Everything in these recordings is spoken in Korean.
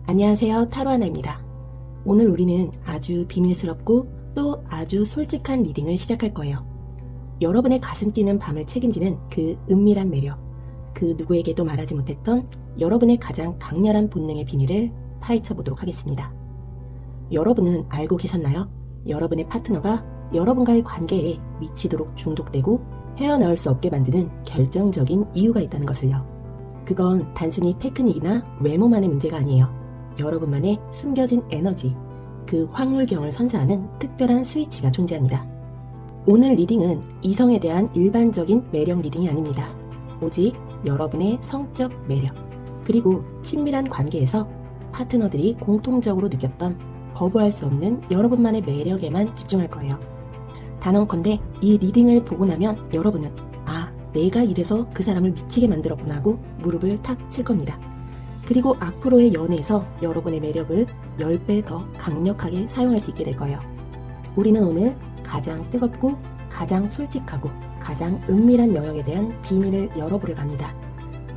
안녕하세요, 타로하나입니다. 오늘 우리는 아주 비밀스럽고 또 아주 솔직한 리딩을 시작할 거예요. 여러분의 가슴 뛰는 밤을 책임지는 그 은밀한 매력, 그 누구에게도 말하지 못했던 여러분의 가장 강렬한 본능의 비밀을 파헤쳐 보도록 하겠습니다. 여러분은 알고 계셨나요? 여러분의 파트너가 여러분과의 관계에 미치도록 중독되고 헤어나올 수 없게 만드는 결정적인 이유가 있다는 것을요. 그건 단순히 테크닉이나 외모만의 문제가 아니에요. 여러분만의 숨겨진 에너지, 그 황홀경을 선사하는 특별한 스위치가 존재합니다. 오늘 리딩은 이성에 대한 일반적인 매력 리딩이 아닙니다. 오직 여러분의 성적 매력, 그리고 친밀한 관계에서 파트너들이 공통적으로 느꼈던 거부할 수 없는 여러분만의 매력에만 집중할 거예요. 단언컨대 이 리딩을 보고 나면 여러분은 내가 이래서 그 사람을 미치게 만들었구나 하고 무릎을 탁 칠 겁니다. 그리고 앞으로의 연애에서 여러분의 매력을 10배 더 강력하게 사용할 수 있게 될 거예요. 우리는 오늘 가장 뜨겁고 가장 솔직하고 가장 은밀한 영역에 대한 비밀을 열어보려고 합니다.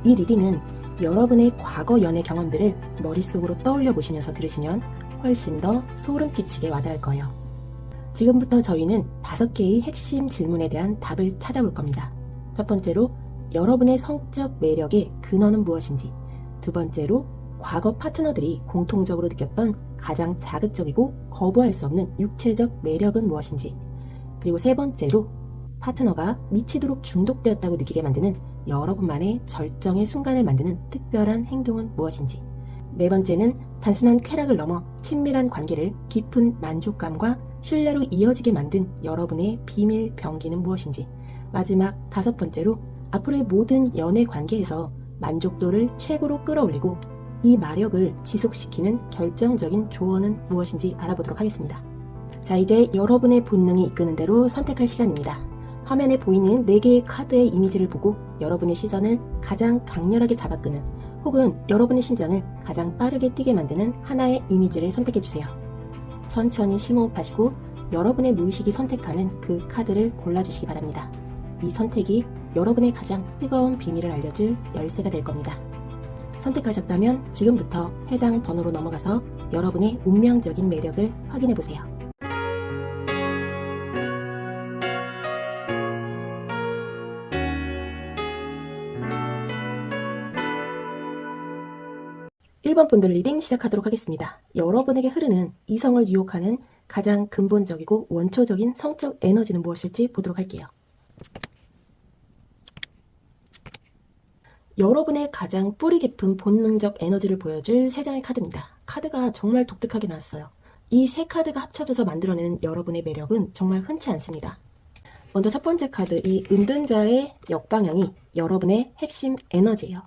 이 리딩은 여러분의 과거 연애 경험들을 머릿속으로 떠올려 보시면서 들으시면 훨씬 더 소름 끼치게 와닿을 거예요. 지금부터 저희는 5개의 핵심 질문에 대한 답을 찾아볼 겁니다. 첫 번째로 여러분의 성적 매력의 근원은 무엇인지, 두 번째로 과거 파트너들이 공통적으로 느꼈던 가장 자극적이고 거부할 수 없는 육체적 매력은 무엇인지, 그리고 세 번째로 파트너가 미치도록 중독되었다고 느끼게 만드는 여러분만의 절정의 순간을 만드는 특별한 행동은 무엇인지, 네 번째는 단순한 쾌락을 넘어 친밀한 관계를 깊은 만족감과 신뢰로 이어지게 만든 여러분의 비밀 병기는 무엇인지, 마지막 5번째로 앞으로의 모든 연애 관계에서 만족도를 최고로 끌어올리고 이 마력을 지속시키는 결정적인 조언은 무엇인지 알아보도록 하겠습니다. 자, 이제 여러분의 본능이 이끄는 대로 선택할 시간입니다. 화면에 보이는 4개의 카드의 이미지를 보고 여러분의 시선을 가장 강렬하게 잡아끄는 혹은 여러분의 심장을 가장 빠르게 뛰게 만드는 하나의 이미지를 선택해주세요. 천천히 심호흡하시고 여러분의 무의식이 선택하는 그 카드를 골라주시기 바랍니다. 이 선택이 여러분의 가장 뜨거운 비밀을 알려줄 열쇠가 될 겁니다. 선택하셨다면 지금부터 해당 번호로 넘어가서 여러분의 운명적인 매력을 확인해 보세요. (1번) 본들 리딩 시작하도록 하겠습니다. 여러분에게 흐르는 이성을 유혹하는 가장 근본적이고 원초적인 성적 에너지는 무엇일지 보도록 할게요. 여러분의 가장 뿌리 깊은 본능적 에너지를 보여줄 3장의 카드입니다. 카드가 정말 독특하게 나왔어요. 이 3카드가 합쳐져서 만들어내는 여러분의 매력은 정말 흔치 않습니다. 먼저 첫 번째 카드, 이 은둔자의 역방향이 여러분의 핵심 에너지예요.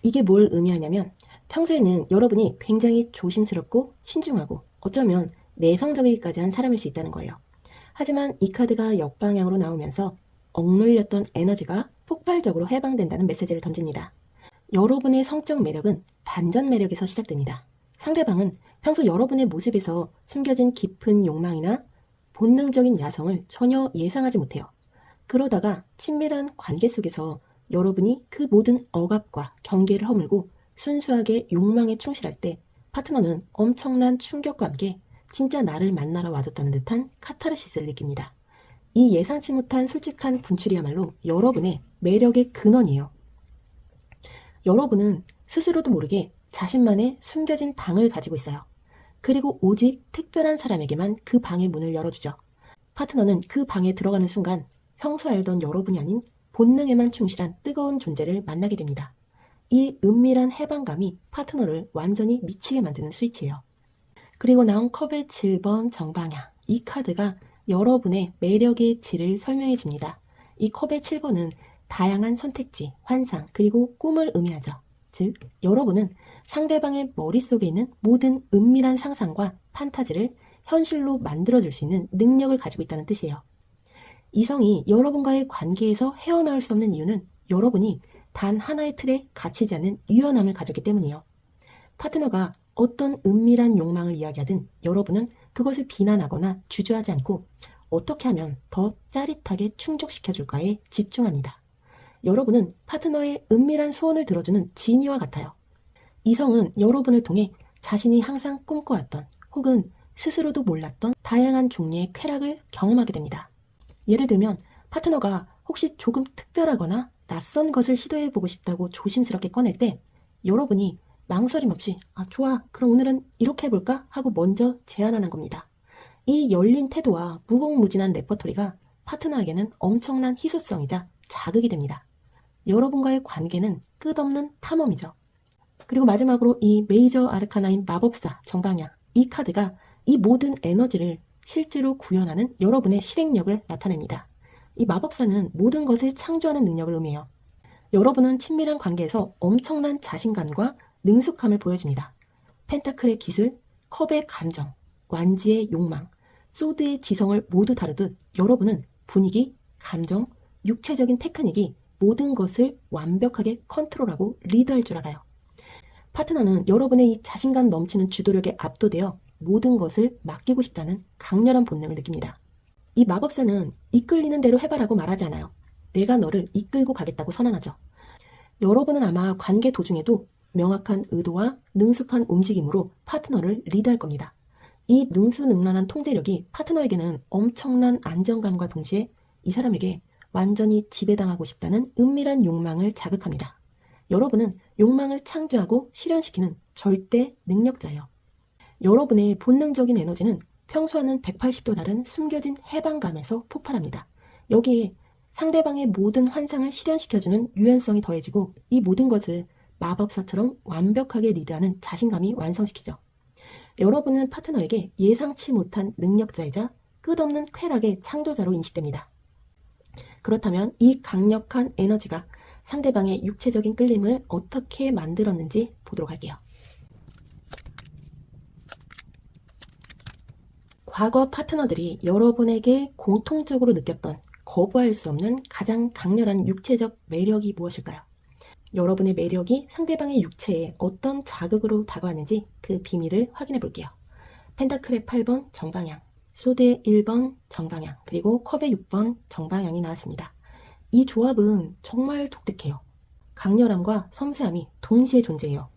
이게 뭘 의미하냐면 평소에는 여러분이 굉장히 조심스럽고 신중하고 어쩌면 내성적이기까지 한 사람일 수 있다는 거예요. 하지만 이 카드가 역방향으로 나오면서 억눌렸던 에너지가 폭발적으로 해방된다는 메시지를 던집니다. 여러분의 성적 매력은 반전 매력에서 시작됩니다. 상대방은 평소 여러분의 모습에서 숨겨진 깊은 욕망이나 본능적인 야성을 전혀 예상하지 못해요. 그러다가 친밀한 관계 속에서 여러분이 그 모든 억압과 경계를 허물고 순수하게 욕망에 충실할 때 파트너는 엄청난 충격과 함께 진짜 나를 만나러 와줬다는 듯한 카타르시스를 느낍니다. 이 예상치 못한 솔직한 분출이야말로 여러분의 매력의 근원이에요. 여러분은 스스로도 모르게 자신만의 숨겨진 방을 가지고 있어요. 그리고 오직 특별한 사람에게만 그 방의 문을 열어주죠. 파트너는 그 방에 들어가는 순간 평소 알던 여러분이 아닌 본능에만 충실한 뜨거운 존재를 만나게 됩니다. 이 은밀한 해방감이 파트너를 완전히 미치게 만드는 스위치예요. 그리고 나온 컵의 7번 정방향, 이 카드가 여러분의 매력의 질을 설명해 줍니다. 이 컵의 7번은 다양한 선택지, 환상, 그리고 꿈을 의미하죠. 즉, 여러분은 상대방의 머릿속에 있는 모든 은밀한 상상과 판타지를 현실로 만들어줄 수 있는 능력을 가지고 있다는 뜻이에요. 이성이 여러분과의 관계에서 헤어나올 수 없는 이유는 여러분이 단 하나의 틀에 갇히지 않는 유연함을 가졌기 때문이에요. 파트너가 어떤 은밀한 욕망을 이야기하든 여러분은 그것을 비난하거나 주저하지 않고 어떻게 하면 더 짜릿하게 충족시켜줄까에 집중합니다. 여러분은 파트너의 은밀한 소원을 들어주는 지니와 같아요. 이성은 여러분을 통해 자신이 항상 꿈꿔왔던 혹은 스스로도 몰랐던 다양한 종류의 쾌락을 경험하게 됩니다. 예를 들면 파트너가 혹시 조금 특별하거나 낯선 것을 시도해보고 싶다고 조심스럽게 꺼낼 때 여러분이 망설임 없이 좋아, 그럼 오늘은 이렇게 해볼까? 하고 먼저 제안하는 겁니다. 이 열린 태도와 무궁무진한 레퍼토리가 파트너에게는 엄청난 희소성이자 자극이 됩니다. 여러분과의 관계는 끝없는 탐험이죠. 그리고 마지막으로 이 메이저 아르카나인 마법사 정방향, 이 카드가 이 모든 에너지를 실제로 구현하는 여러분의 실행력을 나타냅니다. 이 마법사는 모든 것을 창조하는 능력을 의미해요. 여러분은 친밀한 관계에서 엄청난 자신감과 능숙함을 보여줍니다. 펜타클의 기술, 컵의 감정, 완지의 욕망, 소드의 지성을 모두 다루듯 여러분은 분위기, 감정, 육체적인 테크닉이 모든 것을 완벽하게 컨트롤하고 리드할 줄 알아요. 파트너는 여러분의 이 자신감 넘치는 주도력에 압도되어 모든 것을 맡기고 싶다는 강렬한 본능을 느낍니다. 이 마법사는 이끌리는 대로 해봐라고 말하지 않아요. 내가 너를 이끌고 가겠다고 선언하죠. 여러분은 아마 관계 도중에도 명확한 의도와 능숙한 움직임으로 파트너를 리드할 겁니다. 이 능수능란한 통제력이 파트너에게는 엄청난 안정감과 동시에 이 사람에게 완전히 지배당하고 싶다는 은밀한 욕망을 자극합니다. 여러분은 욕망을 창조하고 실현시키는 절대 능력자예요. 여러분의 본능적인 에너지는 평소와는 180도 다른 숨겨진 해방감에서 폭발합니다. 여기에 상대방의 모든 환상을 실현시켜주는 유연성이 더해지고 이 모든 것을 마법사처럼 완벽하게 리드하는 자신감이 완성시키죠. 여러분은 파트너에게 예상치 못한 능력자이자 끝없는 쾌락의 창조자로 인식됩니다. 그렇다면 이 강력한 에너지가 상대방의 육체적인 끌림을 어떻게 만들었는지 보도록 할게요. 과거 파트너들이 여러분에게 공통적으로 느꼈던 거부할 수 없는 가장 강렬한 육체적 매력이 무엇일까요? 여러분의 매력이 상대방의 육체에 어떤 자극으로 다가왔는지 그 비밀을 확인해 볼게요. 펜타클의 8번 정방향, 소드의 1번 정방향, 그리고 컵의 6번 정방향이 나왔습니다. 이 조합은 정말 독특해요. 강렬함과 섬세함이 동시에 존재해요.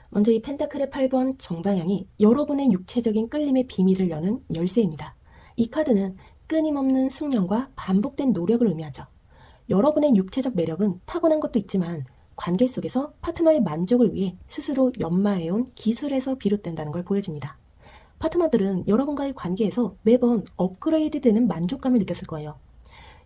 먼저 이 펜타클의 8번 정방향이 여러분의 육체적인 끌림의 비밀을 여는 열쇠입니다. 이 카드는 끊임없는 숙련과 반복된 노력을 의미하죠. 여러분의 육체적 매력은 타고난 것도 있지만 관계 속에서 파트너의 만족을 위해 스스로 연마해온 기술에서 비롯된다는 걸 보여줍니다. 파트너들은 여러분과의 관계에서 매번 업그레이드되는 만족감을 느꼈을 거예요.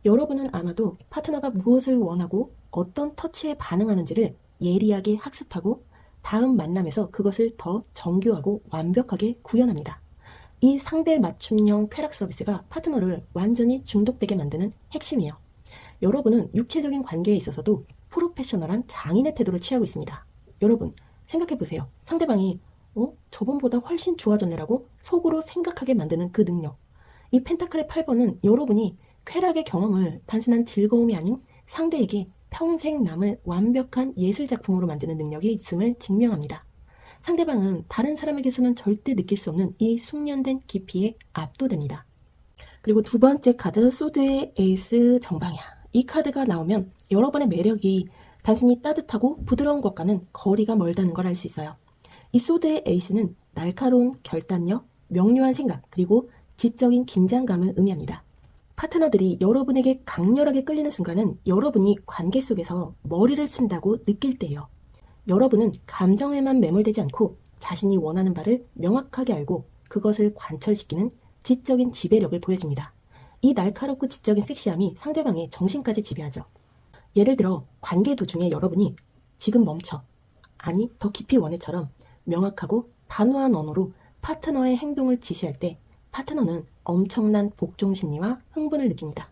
여러분은 아마도 파트너가 무엇을 원하고 어떤 터치에 반응하는지를 예리하게 학습하고 다음 만남에서 그것을 더 정교하고 완벽하게 구현합니다. 이 상대 맞춤형 쾌락 서비스가 파트너를 완전히 중독되게 만드는 핵심이에요. 여러분은 육체적인 관계에 있어서도 프로페셔널한 장인의 태도를 취하고 있습니다. 여러분, 생각해보세요. 상대방이 저번보다 훨씬 좋아졌네라고 속으로 생각하게 만드는 그 능력. 이 펜타클의 8번은 여러분이 쾌락의 경험을 단순한 즐거움이 아닌 상대에게 평생 남을 완벽한 예술작품으로 만드는 능력이 있음을 증명합니다. 상대방은 다른 사람에게서는 절대 느낄 수 없는 이 숙련된 깊이에 압도됩니다. 그리고 두 번째 카드, 소드의 에이스 정방향. 이 카드가 나오면 여러분의 매력이 단순히 따뜻하고 부드러운 것과는 거리가 멀다는 걸 알 수 있어요. 이 소드의 에이스는 날카로운 결단력, 명료한 생각, 그리고 지적인 긴장감을 의미합니다. 파트너들이 여러분에게 강렬하게 끌리는 순간은 여러분이 관계 속에서 머리를 쓴다고 느낄 때예요. 여러분은 감정에만 매몰되지 않고 자신이 원하는 바를 명확하게 알고 그것을 관철시키는 지적인 지배력을 보여줍니다. 이 날카롭고 지적인 섹시함이 상대방의 정신까지 지배하죠. 예를 들어 관계 도중에 여러분이 지금 멈춰, 아니 더 깊이 원해처럼 명확하고 단호한 언어로 파트너의 행동을 지시할 때 파트너는 엄청난 복종 심리와 흥분을 느낍니다.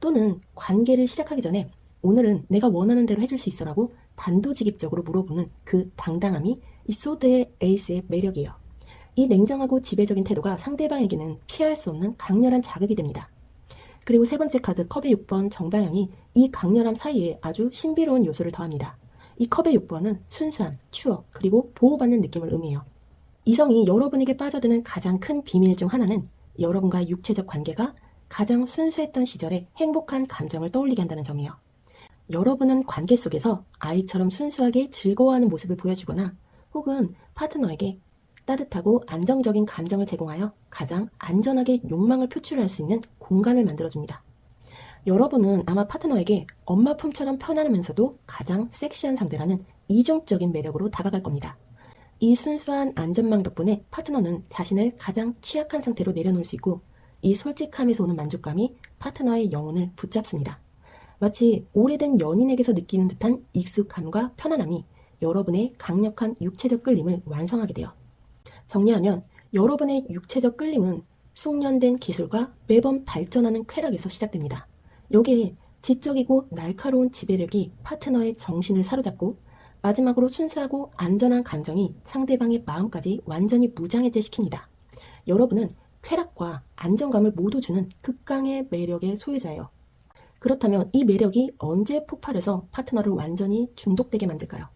또는 관계를 시작하기 전에 오늘은 내가 원하는 대로 해줄 수 있어라고 단도직입적으로 물어보는 그 당당함이 이 소드의 에이스의 매력이에요. 이 냉정하고 지배적인 태도가 상대방에게는 피할 수 없는 강렬한 자극이 됩니다. 그리고 세 번째 카드 컵의 6번 정방향이 이 강렬함 사이에 아주 신비로운 요소를 더합니다. 이 컵의 6번은 순수함, 추억, 그리고 보호받는 느낌을 의미해요. 이성이 여러분에게 빠져드는 가장 큰 비밀 중 하나는 여러분과의 육체적 관계가 가장 순수했던 시절의 행복한 감정을 떠올리게 한다는 점이에요. 여러분은 관계 속에서 아이처럼 순수하게 즐거워하는 모습을 보여주거나 혹은 파트너에게 따뜻하고 안정적인 감정을 제공하여 가장 안전하게 욕망을 표출할 수 있는 공간을 만들어줍니다. 여러분은 아마 파트너에게 엄마 품처럼 편안하면서도 가장 섹시한 상대라는 이중적인 매력으로 다가갈 겁니다. 이 순수한 안전망 덕분에 파트너는 자신을 가장 취약한 상태로 내려놓을 수 있고, 이 솔직함에서 오는 만족감이 파트너의 영혼을 붙잡습니다. 마치 오래된 연인에게서 느끼는 듯한 익숙함과 편안함이 여러분의 강력한 육체적 끌림을 완성하게 돼요. 정리하면 여러분의 육체적 끌림은 숙련된 기술과 매번 발전하는 쾌락에서 시작됩니다. 여기에 지적이고 날카로운 지배력이 파트너의 정신을 사로잡고, 마지막으로 순수하고 안전한 감정이 상대방의 마음까지 완전히 무장해제 시킵니다. 여러분은 쾌락과 안정감을 모두 주는 극강의 매력의 소유자예요. 그렇다면 이 매력이 언제 폭발해서 파트너를 완전히 중독되게 만들까요?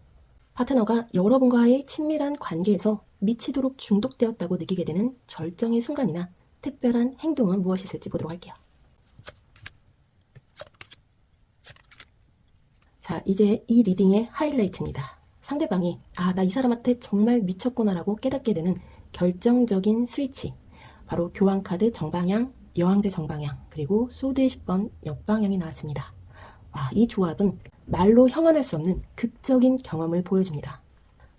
파트너가 여러분과의 친밀한 관계에서 미치도록 중독되었다고 느끼게 되는 절정의 순간이나 특별한 행동은 무엇이 있을지 보도록 할게요. 자, 이제 이 리딩의 하이라이트입니다. 상대방이 나 이 사람한테 정말 미쳤구나라고 깨닫게 되는 결정적인 스위치. 바로 교환카드 정방향, 여왕대 정방향, 그리고 소드의 10번 역방향이 나왔습니다. 이 조합은 말로 형언할 수 없는 극적인 경험을 보여줍니다.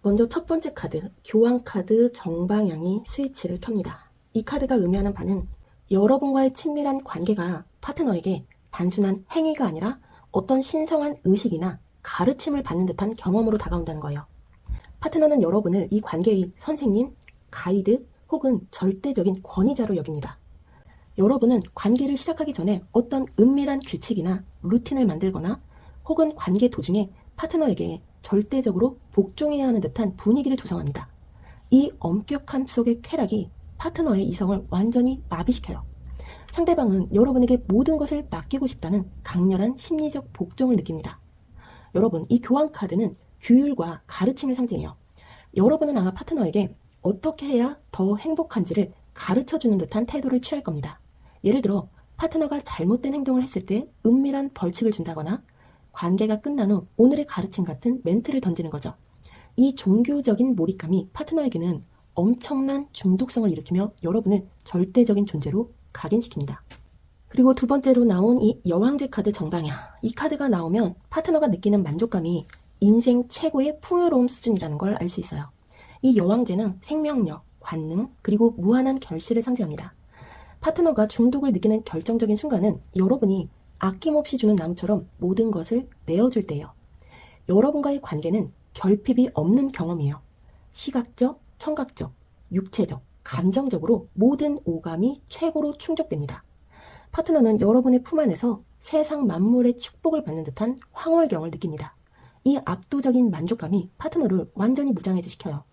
먼저 첫 번째 카드, 교환카드 정방향이 스위치를 켭니다. 이 카드가 의미하는 바는 여러분과의 친밀한 관계가 파트너에게 단순한 행위가 아니라 어떤 신성한 의식이나 가르침을 받는 듯한 경험으로 다가온다는 거예요. 파트너는 여러분을 이 관계의 선생님, 가이드 혹은 절대적인 권위자로 여깁니다. 여러분은 관계를 시작하기 전에 어떤 은밀한 규칙이나 루틴을 만들거나 혹은 관계 도중에 파트너에게 절대적으로 복종해야 하는 듯한 분위기를 조성합니다. 이 엄격함 속의 쾌락이 파트너의 이성을 완전히 마비시켜요. 상대방은 여러분에게 모든 것을 맡기고 싶다는 강렬한 심리적 복종을 느낍니다. 여러분, 이 교환 카드는 규율과 가르침을 상징해요. 여러분은 아마 파트너에게 어떻게 해야 더 행복한지를 가르쳐주는 듯한 태도를 취할 겁니다. 예를 들어 파트너가 잘못된 행동을 했을 때 은밀한 벌칙을 준다거나 관계가 끝난 후 오늘의 가르침 같은 멘트를 던지는 거죠. 이 종교적인 몰입감이 파트너에게는 엄청난 중독성을 일으키며 여러분을 절대적인 존재로 각인시킵니다. 그리고 두 번째로 나온 이 여왕제 카드 정방향. 이 카드가 나오면 파트너가 느끼는 만족감이 인생 최고의 풍요로움 수준이라는 걸 알 수 있어요. 이 여왕제는 생명력, 관능, 그리고 무한한 결실을 상징합니다. 파트너가 중독을 느끼는 결정적인 순간은 여러분이 아낌없이 주는 나무처럼 모든 것을 내어줄 때예요. 여러분과의 관계는 결핍이 없는 경험이에요. 시각적, 청각적, 육체적, 감정적으로 모든 오감이 최고로 충족됩니다. 파트너는 여러분의 품 안에서 세상 만물의 축복을 받는 듯한 황홀경을 느낍니다. 이 압도적인 만족감이 파트너를 완전히 무장해제 시켜요.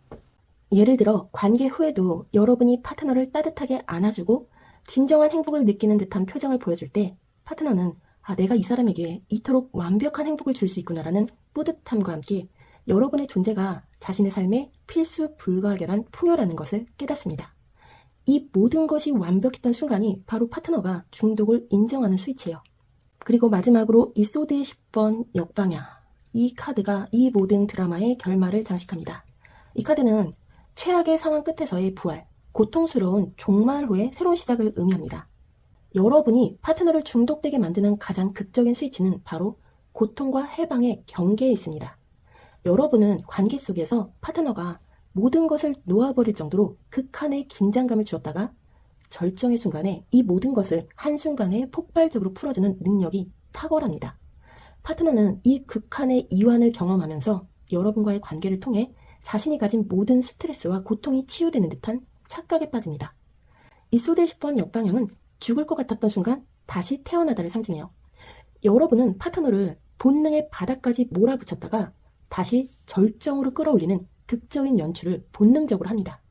예를 들어 관계 후에도 여러분이 파트너를 따뜻하게 안아주고 진정한 행복을 느끼는 듯한 표정을 보여줄 때 파트너는 내가 이 사람에게 이토록 완벽한 행복을 줄 수 있구나라는 뿌듯함과 함께 여러분의 존재가 자신의 삶의 필수 불가결한 풍요라는 것을 깨닫습니다. 이 모든 것이 완벽했던 순간이 바로 파트너가 중독을 인정하는 스위치예요. 그리고 마지막으로 이 소드의 10번 역방향. 이 카드가 이 모든 드라마의 결말을 장식합니다. 이 카드는 최악의 상황 끝에서의 부활, 고통스러운 종말 후의 새로운 시작을 의미합니다. 여러분이 파트너를 중독되게 만드는 가장 극적인 스위치는 바로 고통과 해방의 경계에 있습니다. 여러분은 관계 속에서 파트너가 모든 것을 놓아버릴 정도로 극한의 긴장감을 주었다가 절정의 순간에 이 모든 것을 한순간에 폭발적으로 풀어주는 능력이 탁월합니다. 파트너는 이 극한의 이완을 경험하면서 여러분과의 관계를 통해 자신이 가진 모든 스트레스와 고통이 치유되는 듯한 착각에 빠집니다. 이 소드의 10번 역방향은 죽을 것 같았던 순간 다시 태어나다를 상징해요. 여러분은 파트너를 본능의 바닥까지 몰아붙였다가 다시 절정으로 끌어올리는 극적인 연출을 본능적으로 합니다.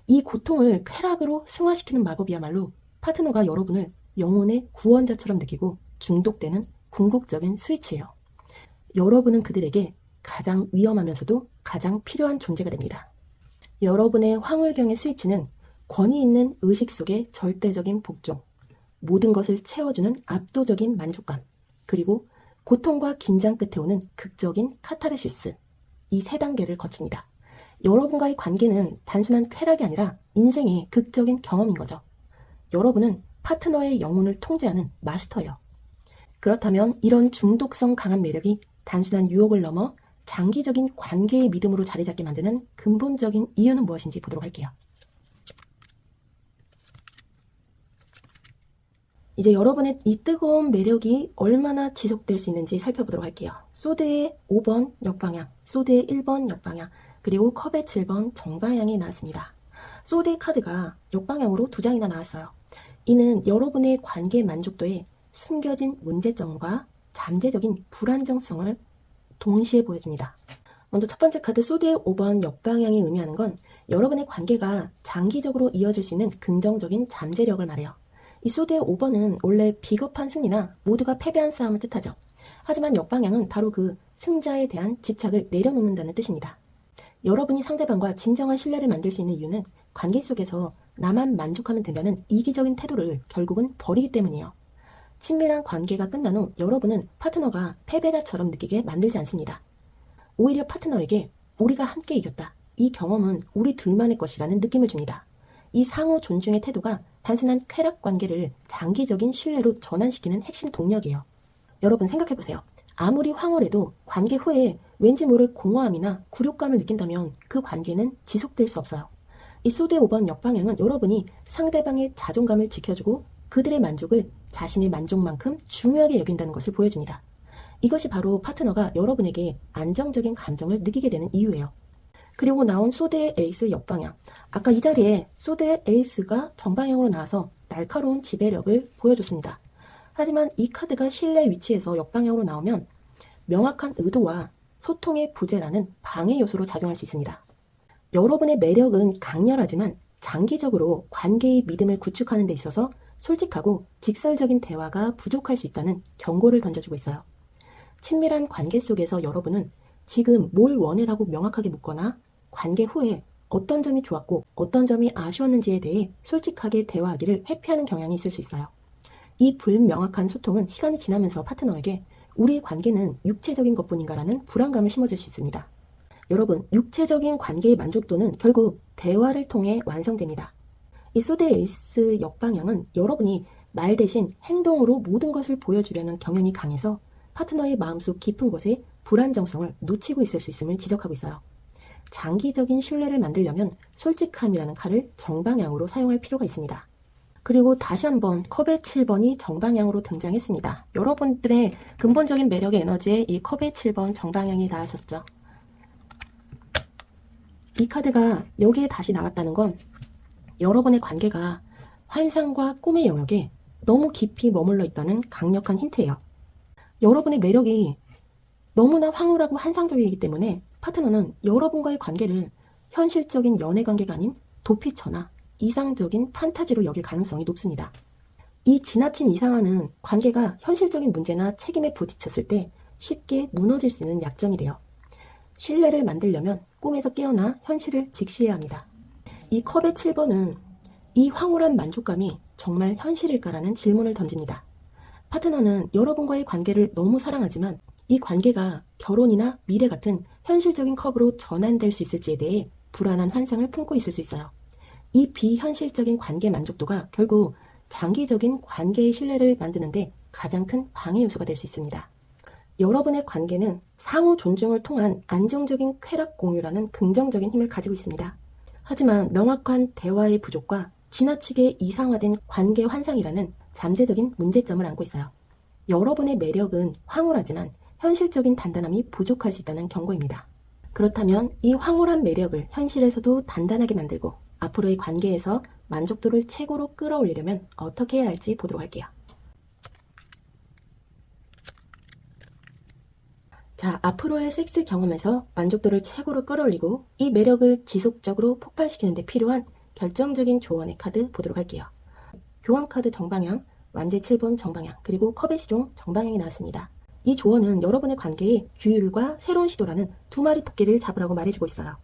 이 고통을 쾌락으로 승화시키는 마법이야말로 파트너가 여러분을 영혼의 구원자처럼 느끼고 중독되는 궁극적인 스위치예요. 여러분은 그들에게 가장 위험하면서도 가장 필요한 존재가 됩니다. 여러분의 황홀경의 스위치는 권위 있는 의식 속의 절대적인 복종, 모든 것을 채워주는 압도적인 만족감, 그리고 고통과 긴장 끝에 오는 극적인 카타르시스, 이 세 단계를 거칩니다. 여러분과의 관계는 단순한 쾌락이 아니라 인생의 극적인 경험인 거죠. 여러분은 파트너의 영혼을 통제하는 마스터예요. 그렇다면 이런 중독성 강한 매력이 단순한 유혹을 넘어 장기적인 관계의 믿음으로 자리 잡게 만드는 근본적인 이유는 무엇인지 보도록 할게요. 이제 여러분의 이 뜨거운 매력이 얼마나 지속될 수 있는지 살펴보도록 할게요. 소드의 5번 역방향, 소드의 1번 역방향, 그리고 컵의 7번 정방향이 나왔습니다. 소드의 카드가 역방향으로 2장이나 나왔어요. 이는 여러분의 관계 만족도에 숨겨진 문제점과 잠재적인 불안정성을 동시에 보여줍니다. 먼저 첫 번째 카드 소드의 5번 역방향이 의미하는 건 여러분의 관계가 장기적으로 이어질 수 있는 긍정적인 잠재력을 말해요. 이 소드의 5번은 원래 비겁한 승리나 모두가 패배한 싸움을 뜻하죠. 하지만 역방향은 바로 그 승자에 대한 집착을 내려놓는다는 뜻입니다. 여러분이 상대방과 진정한 신뢰를 만들 수 있는 이유는 관계 속에서 나만 만족하면 된다는 이기적인 태도를 결국은 버리기 때문이에요. 친밀한 관계가 끝난 후 여러분은 파트너가 패배자처럼 느끼게 만들지 않습니다. 오히려 파트너에게 우리가 함께 이겼다. 이 경험은 우리 둘만의 것이라는 느낌을 줍니다. 이 상호 존중의 태도가 단순한 쾌락 관계를 장기적인 신뢰로 전환시키는 핵심 동력이에요. 여러분 생각해보세요. 아무리 황홀해도 관계 후에 왠지 모를 공허함이나 굴욕감을 느낀다면 그 관계는 지속될 수 없어요. 이 소드의 5번 역방향은 여러분이 상대방의 자존감을 지켜주고 그들의 만족을 자신의 만족만큼 중요하게 여긴다는 것을 보여줍니다. 이것이 바로 파트너가 여러분에게 안정적인 감정을 느끼게 되는 이유예요. 그리고 나온 소드의 에이스 역방향. 아까 이 자리에 소드의 에이스가 정방향으로 나와서 날카로운 지배력을 보여줬습니다. 하지만 이 카드가 신뢰 위치에서 역방향으로 나오면 명확한 의도와 소통의 부재라는 방해 요소로 작용할 수 있습니다. 여러분의 매력은 강렬하지만 장기적으로 관계의 믿음을 구축하는 데 있어서 솔직하고 직설적인 대화가 부족할 수 있다는 경고를 던져주고 있어요. 친밀한 관계 속에서 여러분은 지금 뭘 원해라고 명확하게 묻거나 관계 후에 어떤 점이 좋았고 어떤 점이 아쉬웠는지에 대해 솔직하게 대화하기를 회피하는 경향이 있을 수 있어요. 이 불명확한 소통은 시간이 지나면서 파트너에게 우리의 관계는 육체적인 것뿐인가라는 불안감을 심어줄 수 있습니다. 여러분, 육체적인 관계의 만족도는 결국 대화를 통해 완성됩니다. 이 소드 에이스 역방향은 여러분이 말 대신 행동으로 모든 것을 보여주려는 경향이 강해서 파트너의 마음속 깊은 곳에 불안정성을 놓치고 있을 수 있음을 지적하고 있어요. 장기적인 신뢰를 만들려면 솔직함이라는 칼을 정방향으로 사용할 필요가 있습니다. 그리고 다시 한번 컵의 7번이 정방향으로 등장했습니다. 여러분들의 근본적인 매력의 에너지에 이 컵의 7번 정방향이 나왔었죠. 이 카드가 여기에 다시 나왔다는 건 여러분의 관계가 환상과 꿈의 영역에 너무 깊이 머물러 있다는 강력한 힌트예요. 여러분의 매력이 너무나 황홀하고 환상적이기 때문에 파트너는 여러분과의 관계를 현실적인 연애 관계가 아닌 도피처나 이상적인 판타지로 여길 가능성이 높습니다. 이 지나친 이상화는 관계가 현실적인 문제나 책임에 부딪혔을 때 쉽게 무너질 수 있는 약점이 돼요. 신뢰를 만들려면 꿈에서 깨어나 현실을 직시해야 합니다. 이 컵의 7번은 이 황홀한 만족감이 정말 현실일까라는 질문을 던집니다. 파트너는 여러분과의 관계를 너무 사랑하지만 이 관계가 결혼이나 미래 같은 현실적인 컵으로 전환될 수 있을지에 대해 불안한 환상을 품고 있을 수 있어요. 이 비현실적인 관계 만족도가 결국 장기적인 관계의 신뢰를 만드는데 가장 큰 방해 요소가 될 수 있습니다. 여러분의 관계는 상호 존중을 통한 안정적인 쾌락 공유라는 긍정적인 힘을 가지고 있습니다. 하지만 명확한 대화의 부족과 지나치게 이상화된 관계 환상이라는 잠재적인 문제점을 안고 있어요. 여러분의 매력은 황홀하지만 현실적인 단단함이 부족할 수 있다는 경고입니다. 그렇다면 이 황홀한 매력을 현실에서도 단단하게 만들고 앞으로의 관계에서 만족도를 최고로 끌어올리려면 어떻게 해야 할지 보도록 할게요. 자, 앞으로의 섹스 경험에서 만족도를 최고로 끌어올리고 이 매력을 지속적으로 폭발시키는 데 필요한 결정적인 조언의 카드 보도록 할게요. 교환 카드 정방향, 완제 7번 정방향, 그리고 컵의 시종 정방향이 나왔습니다. 이 조언은 여러분의 관계에 규율과 새로운 시도라는 두 마리 토끼를 잡으라고 말해주고 있어요.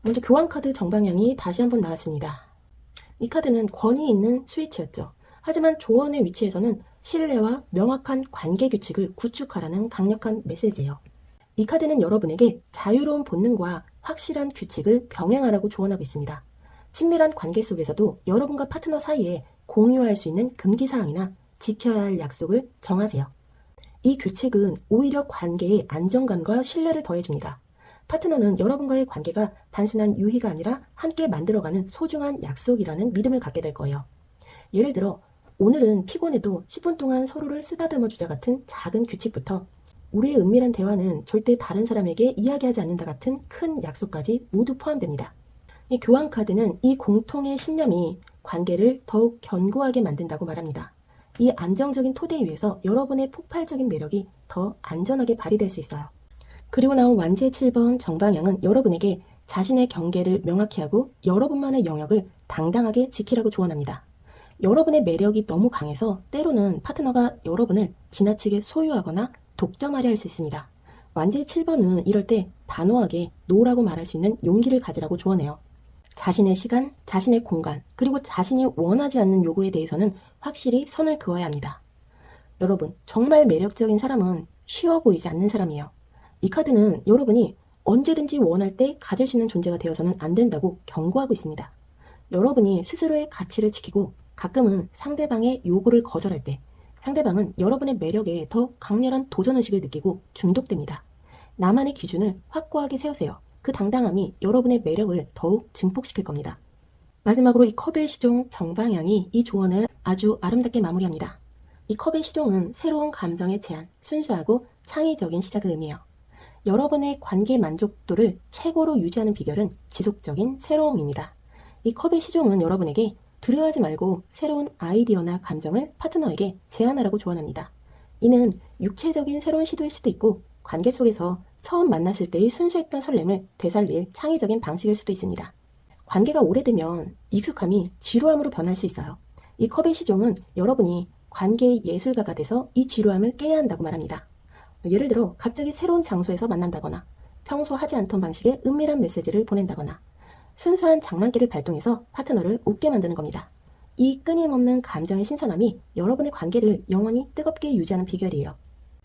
먼저 교환 카드 정방향이 다시 한번 나왔습니다. 이 카드는 권위 있는 스위치였죠. 하지만 조언의 위치에서는 신뢰와 명확한 관계 규칙을 구축하라는 강력한 메시지예요. 이 카드는 여러분에게 자유로운 본능과 확실한 규칙을 병행하라고 조언하고 있습니다. 친밀한 관계 속에서도 여러분과 파트너 사이에 공유할 수 있는 금기사항이나 지켜야 할 약속을 정하세요. 이 규칙은 오히려 관계에 안정감과 신뢰를 더해줍니다. 파트너는 여러분과의 관계가 단순한 유희가 아니라 함께 만들어가는 소중한 약속이라는 믿음을 갖게 될 거예요. 예를 들어 오늘은 피곤해도 10분 동안 서로를 쓰다듬어 주자 같은 작은 규칙부터 우리의 은밀한 대화는 절대 다른 사람에게 이야기하지 않는다 같은 큰 약속까지 모두 포함됩니다. 이 교환 카드는 이 공통의 신념이 관계를 더욱 견고하게 만든다고 말합니다. 이 안정적인 토대 위에서 여러분의 폭발적인 매력이 더 안전하게 발휘될 수 있어요. 그리고 나온 완지의 7번 정방향은 여러분에게 자신의 경계를 명확히 하고 여러분만의 영역을 당당하게 지키라고 조언합니다. 여러분의 매력이 너무 강해서 때로는 파트너가 여러분을 지나치게 소유하거나 독점하려 할 수 있습니다. 완지의 7번은 이럴 때 단호하게 노라고 말할 수 있는 용기를 가지라고 조언해요. 자신의 시간, 자신의 공간, 그리고 자신이 원하지 않는 요구에 대해서는 확실히 선을 그어야 합니다. 여러분, 정말 매력적인 사람은 쉬워 보이지 않는 사람이에요. 이 카드는 여러분이 언제든지 원할 때 가질 수 있는 존재가 되어서는 안 된다고 경고하고 있습니다. 여러분이 스스로의 가치를 지키고 가끔은 상대방의 요구를 거절할 때 상대방은 여러분의 매력에 더 강렬한 도전의식을 느끼고 중독됩니다. 나만의 기준을 확고하게 세우세요. 그 당당함이 여러분의 매력을 더욱 증폭시킬 겁니다. 마지막으로 이 컵의 시종 정방향이 이 조언을 아주 아름답게 마무리합니다. 이 컵의 시종은 새로운 감정의 제안, 순수하고 창의적인 시작을 의미해요. 여러분의 관계 만족도를 최고로 유지하는 비결은 지속적인 새로움입니다. 이 컵의 시종은 여러분에게 두려워하지 말고 새로운 아이디어나 감정을 파트너에게 제안하라고 조언합니다. 이는 육체적인 새로운 시도일 수도 있고 관계 속에서 처음 만났을 때의 순수했던 설렘을 되살릴 창의적인 방식일 수도 있습니다. 관계가 오래되면 익숙함이 지루함으로 변할 수 있어요. 이 컵의 시종은 여러분이 관계의 예술가가 돼서 이 지루함을 깨야 한다고 말합니다. 예를 들어 갑자기 새로운 장소에서 만난다거나 평소 하지 않던 방식의 은밀한 메시지를 보낸다거나 순수한 장난기를 발동해서 파트너를 웃게 만드는 겁니다. 이 끊임없는 감정의 신선함이 여러분의 관계를 영원히 뜨겁게 유지하는 비결이에요.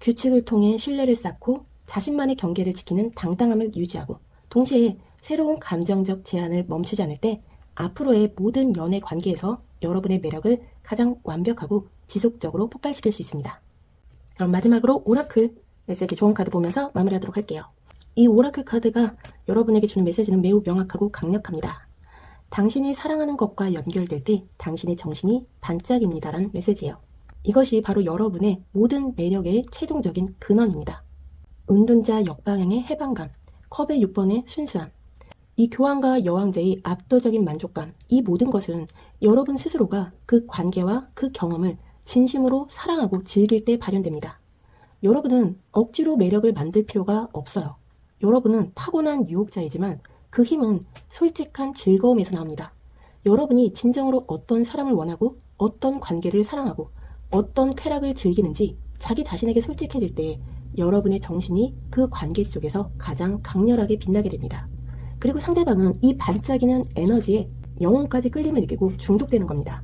규칙을 통해 신뢰를 쌓고 자신만의 경계를 지키는 당당함을 유지하고 동시에 새로운 감정적 제안을 멈추지 않을 때 앞으로의 모든 연애 관계에서 여러분의 매력을 가장 완벽하고 지속적으로 폭발시킬 수 있습니다. 그럼 마지막으로 오라클 메시지 좋은 카드 보면서 마무리하도록 할게요. 이 오라클 카드가 여러분에게 주는 메시지는 매우 명확하고 강력합니다. 당신이 사랑하는 것과 연결될 때 당신의 정신이 반짝입니다라는 메시지예요. 이것이 바로 여러분의 모든 매력의 최종적인 근원입니다. 은둔자 역방향의 해방감, 컵의 6번의 순수함, 이 교황과 여왕제의 압도적인 만족감, 이 모든 것은 여러분 스스로가 그 관계와 그 경험을 진심으로 사랑하고 즐길 때 발현됩니다. 여러분은 억지로 매력을 만들 필요가 없어요. 여러분은 타고난 유혹자이지만 그 힘은 솔직한 즐거움에서 나옵니다. 여러분이 진정으로 어떤 사람을 원하고 어떤 관계를 사랑하고 어떤 쾌락을 즐기는지 자기 자신에게 솔직해질 때 여러분의 정신이 그 관계 속에서 가장 강렬하게 빛나게 됩니다. 그리고 상대방은 이 반짝이는 에너지에 영혼까지 끌림을 느끼고 중독되는 겁니다.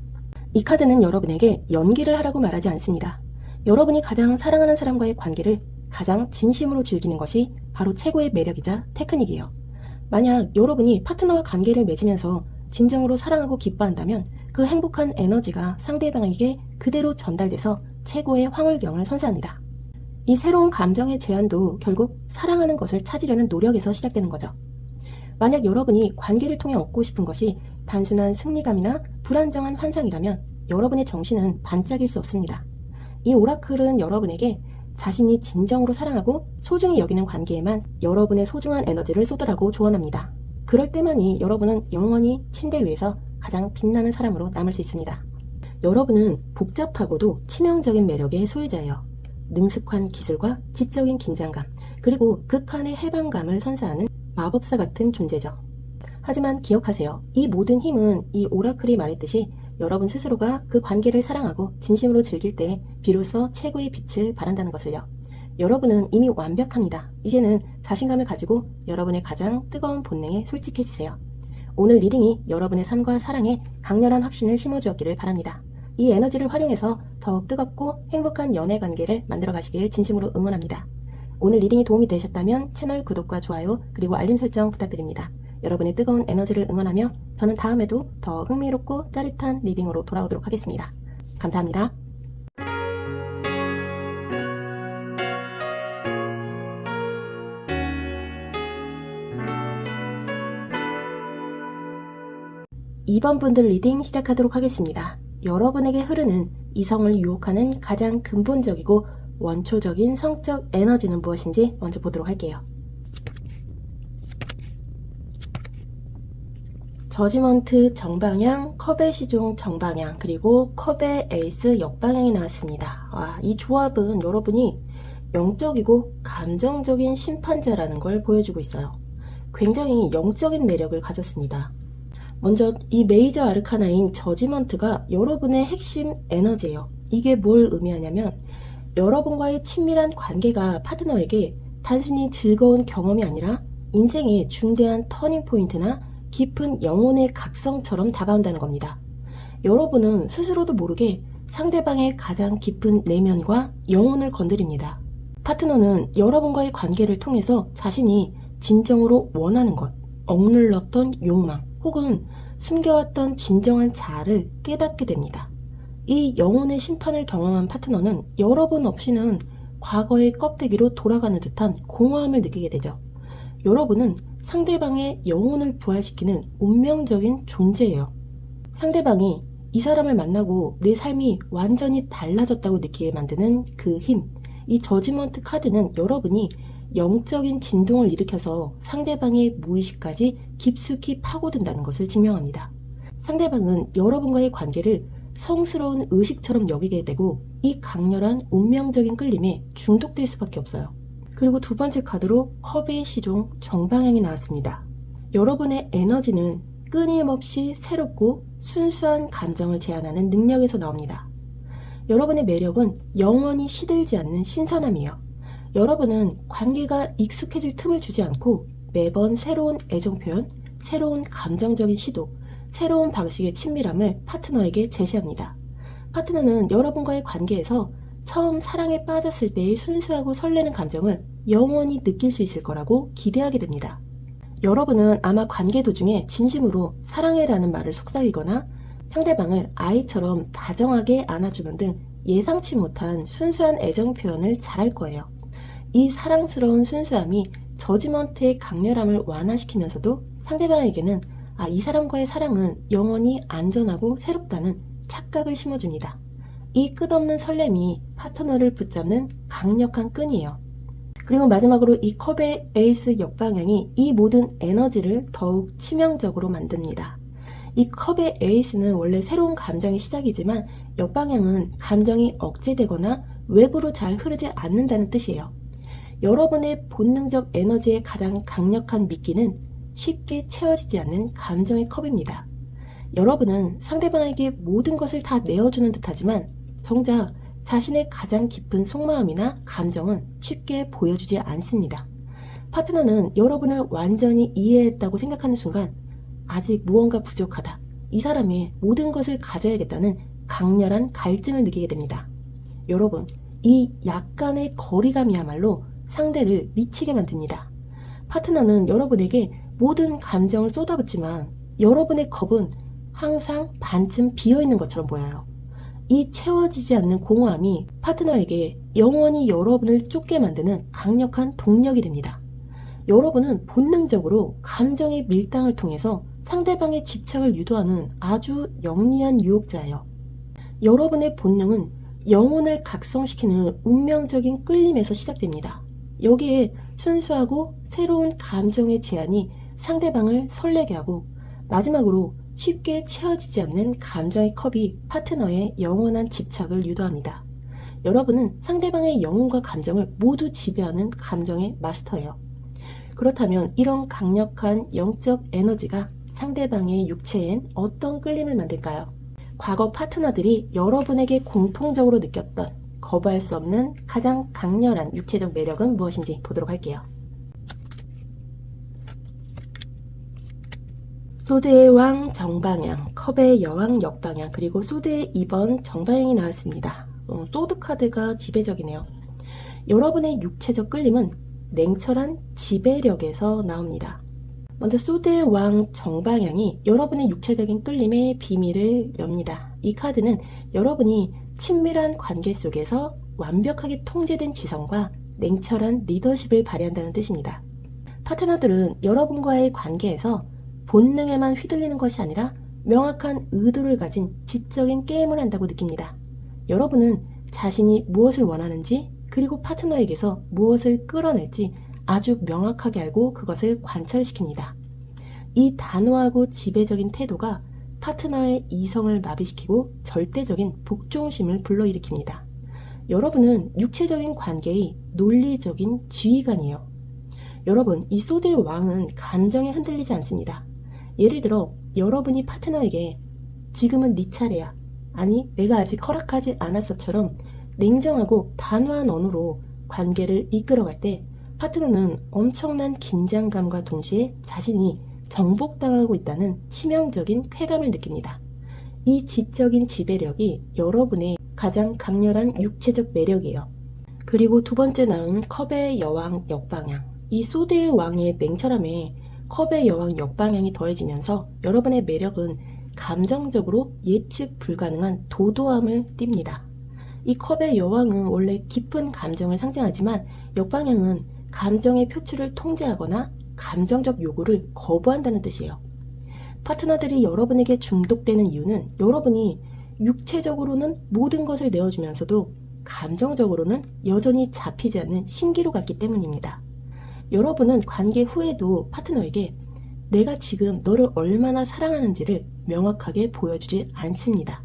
이 카드는 여러분에게 연기를 하라고 말하지 않습니다. 여러분이 가장 사랑하는 사람과의 관계를 가장 진심으로 즐기는 것이 바로 최고의 매력이자 테크닉이에요. 만약 여러분이 파트너와 관계를 맺으면서 진정으로 사랑하고 기뻐한다면 그 행복한 에너지가 상대방에게 그대로 전달돼서 최고의 황홀경을 선사합니다. 이 새로운 감정의 제안도 결국 사랑하는 것을 찾으려는 노력에서 시작되는 거죠. 만약 여러분이 관계를 통해 얻고 싶은 것이 단순한 승리감이나 불안정한 환상이라면 여러분의 정신은 반짝일 수 없습니다. 이 오라클은 여러분에게 자신이 진정으로 사랑하고 소중히 여기는 관계에만 여러분의 소중한 에너지를 쏟으라고 조언합니다. 그럴 때만이 여러분은 영원히 침대 위에서 가장 빛나는 사람으로 남을 수 있습니다. 여러분은 복잡하고도 치명적인 매력의 소유자예요. 능숙한 기술과 지적인 긴장감, 그리고 극한의 해방감을 선사하는 마법사 같은 존재죠. 하지만 기억하세요. 이 모든 힘은 이 오라클이 말했듯이 여러분 스스로가 그 관계를 사랑하고 진심으로 즐길 때 비로소 최고의 빛을 발한다는 것을요. 여러분은 이미 완벽합니다. 이제는 자신감을 가지고 여러분의 가장 뜨거운 본능에 솔직해지세요. 오늘 리딩이 여러분의 삶과 사랑에 강렬한 확신을 심어주었기를 바랍니다. 이 에너지를 활용해서 더욱 뜨겁고 행복한 연애 관계를 만들어 가시길 진심으로 응원합니다. 오늘 리딩이 도움이 되셨다면 채널 구독과 좋아요 그리고 알림 설정 부탁드립니다. 여러분의 뜨거운 에너지를 응원하며 저는 다음에도 더 흥미롭고 짜릿한 리딩으로 돌아오도록 하겠습니다. 감사합니다. 이번 분들 리딩 시작하도록 하겠습니다. 여러분에게 흐르는 이성을 유혹하는 가장 근본적이고 원초적인 성적 에너지는 무엇인지 먼저 보도록 할게요. 저지먼트 정방향, 컵의 시종 정방향, 그리고 컵의 에이스 역방향이 나왔습니다. 이 조합은 여러분이 영적이고 감정적인 심판자라는 걸 보여주고 있어요. 굉장히 영적인 매력을 가졌습니다. 먼저 이 메이저 아르카나인 저지먼트가 여러분의 핵심 에너지예요. 이게 뭘 의미하냐면 여러분과의 친밀한 관계가 파트너에게 단순히 즐거운 경험이 아니라 인생의 중대한 터닝포인트나 깊은 영혼의 각성처럼 다가온다는 겁니다. 여러분은 스스로도 모르게 상대방의 가장 깊은 내면과 영혼을 건드립니다. 파트너는 여러분과의 관계를 통해서 자신이 진정으로 원하는 것, 억눌렀던 욕망, 혹은 숨겨왔던 진정한 자아를 깨닫게 됩니다. 이 영혼의 심판을 경험한 파트너는 여러분 없이는 과거의 껍데기로 돌아가는 듯한 공허함을 느끼게 되죠. 여러분은 상대방의 영혼을 부활시키는 운명적인 존재예요. 상대방이 이 사람을 만나고 내 삶이 완전히 달라졌다고 느끼게 만드는 그 힘, 이 저지먼트 카드는 여러분이 영적인 진동을 일으켜서 상대방의 무의식까지 깊숙이 파고든다는 것을 증명합니다. 상대방은 여러분과의 관계를 성스러운 의식처럼 여기게 되고 이 강렬한 운명적인 끌림에 중독될 수밖에 없어요. 그리고 두 번째 카드로 컵의 시종 정방향이 나왔습니다. 여러분의 에너지는 끊임없이 새롭고 순수한 감정을 제안하는 능력에서 나옵니다. 여러분의 매력은 영원히 시들지 않는 신선함이에요. 여러분은 관계가 익숙해질 틈을 주지 않고 매번 새로운 애정 표현, 새로운 감정적인 시도, 새로운 방식의 친밀함을 파트너에게 제시합니다. 파트너는 여러분과의 관계에서 처음 사랑에 빠졌을 때의 순수하고 설레는 감정을 영원히 느낄 수 있을 거라고 기대하게 됩니다. 여러분은 아마 관계 도중에 진심으로 사랑해라는 말을 속삭이거나 상대방을 아이처럼 다정하게 안아주는 등 예상치 못한 순수한 애정 표현을 잘할 거예요. 이 사랑스러운 순수함이 저지먼트의 강렬함을 완화시키면서도 상대방에게는 이 사람과의 사랑은 영원히 안전하고 새롭다는 착각을 심어줍니다. 이 끝없는 설렘이 파트너를 붙잡는 강력한 끈이에요. 그리고 마지막으로 이 컵의 에이스 역방향이 이 모든 에너지를 더욱 치명적으로 만듭니다. 이 컵의 에이스는 원래 새로운 감정의 시작이지만 역방향은 감정이 억제되거나 외부로 잘 흐르지 않는다는 뜻이에요. 여러분의 본능적 에너지의 가장 강력한 미끼는 쉽게 채워지지 않는 감정의 컵입니다. 여러분은 상대방에게 모든 것을 다 내어주는 듯하지만 정작 자신의 가장 깊은 속마음이나 감정은 쉽게 보여주지 않습니다. 파트너는 여러분을 완전히 이해했다고 생각하는 순간 아직 무언가 부족하다, 이 사람의 모든 것을 가져야겠다는 강렬한 갈증을 느끼게 됩니다. 여러분, 이 약간의 거리감이야말로 상대를 미치게 만듭니다. 파트너는 여러분에게 모든 감정을 쏟아붓지만 여러분의 컵은 항상 반쯤 비어있는 것처럼 보여요. 이 채워지지 않는 공허함이 파트너에게 영원히 여러분을 쫓게 만드는 강력한 동력이 됩니다. 여러분은 본능적으로 감정의 밀당을 통해서 상대방의 집착을 유도하는 아주 영리한 유혹자예요. 여러분의 본능은 영혼을 각성시키는 운명적인 끌림에서 시작됩니다. 여기에 순수하고 새로운 감정의 제안이 상대방을 설레게 하고 마지막으로 쉽게 채워지지 않는 감정의 컵이 파트너의 영원한 집착을 유도합니다. 여러분은 상대방의 영혼과 감정을 모두 지배하는 감정의 마스터예요. 그렇다면 이런 강력한 영적 에너지가 상대방의 육체엔 어떤 끌림을 만들까요? 과거 파트너들이 여러분에게 공통적으로 느꼈던 거부할 수 없는 가장 강렬한 육체적 매력은 무엇인지 보도록 할게요. 소드의 왕 정방향, 컵의 여왕 역방향, 그리고 소드의 2번 정방향이 나왔습니다. 소드 카드가 지배적이네요. 여러분의 육체적 끌림은 냉철한 지배력에서 나옵니다. 먼저 소드의 왕 정방향이 여러분의 육체적인 끌림의 비밀을 엽니다. 이 카드는 여러분이 친밀한 관계 속에서 완벽하게 통제된 지성과 냉철한 리더십을 발휘한다는 뜻입니다. 파트너들은 여러분과의 관계에서 본능에만 휘둘리는 것이 아니라 명확한 의도를 가진 지적인 게임을 한다고 느낍니다. 여러분은 자신이 무엇을 원하는지 그리고 파트너에게서 무엇을 끌어낼지 아주 명확하게 알고 그것을 관철시킵니다. 이 단호하고 지배적인 태도가 파트너의 이성을 마비시키고 절대적인 복종심을 불러일으킵니다. 여러분은 육체적인 관계의 논리적인 지휘관이에요. 여러분, 이 소드의 왕은 감정에 흔들리지 않습니다. 예를 들어 여러분이 파트너에게 지금은 네 차례야, 아니 내가 아직 허락하지 않았어처럼 냉정하고 단호한 언어로 관계를 이끌어갈 때 파트너는 엄청난 긴장감과 동시에 자신이 정복당하고 있다는 치명적인 쾌감을 느낍니다. 이 지적인 지배력이 여러분의 가장 강렬한 육체적 매력이에요. 그리고 두 번째 나온 컵의 여왕 역방향. 이 소드의 왕의 냉철함에 컵의 여왕 역방향이 더해지면서 여러분의 매력은 감정적으로 예측 불가능한 도도함을 띱니다. 이 컵의 여왕은 원래 깊은 감정을 상징하지만 역방향은 감정의 표출을 통제하거나 감정적 요구를 거부한다는 뜻이에요. 파트너들이 여러분에게 중독되는 이유는 여러분이 육체적으로는 모든 것을 내어주면서도 감정적으로는 여전히 잡히지 않는 신기루 같기 때문입니다. 여러분은 관계 후에도 파트너에게 내가 지금 너를 얼마나 사랑하는지를 명확하게 보여주지 않습니다.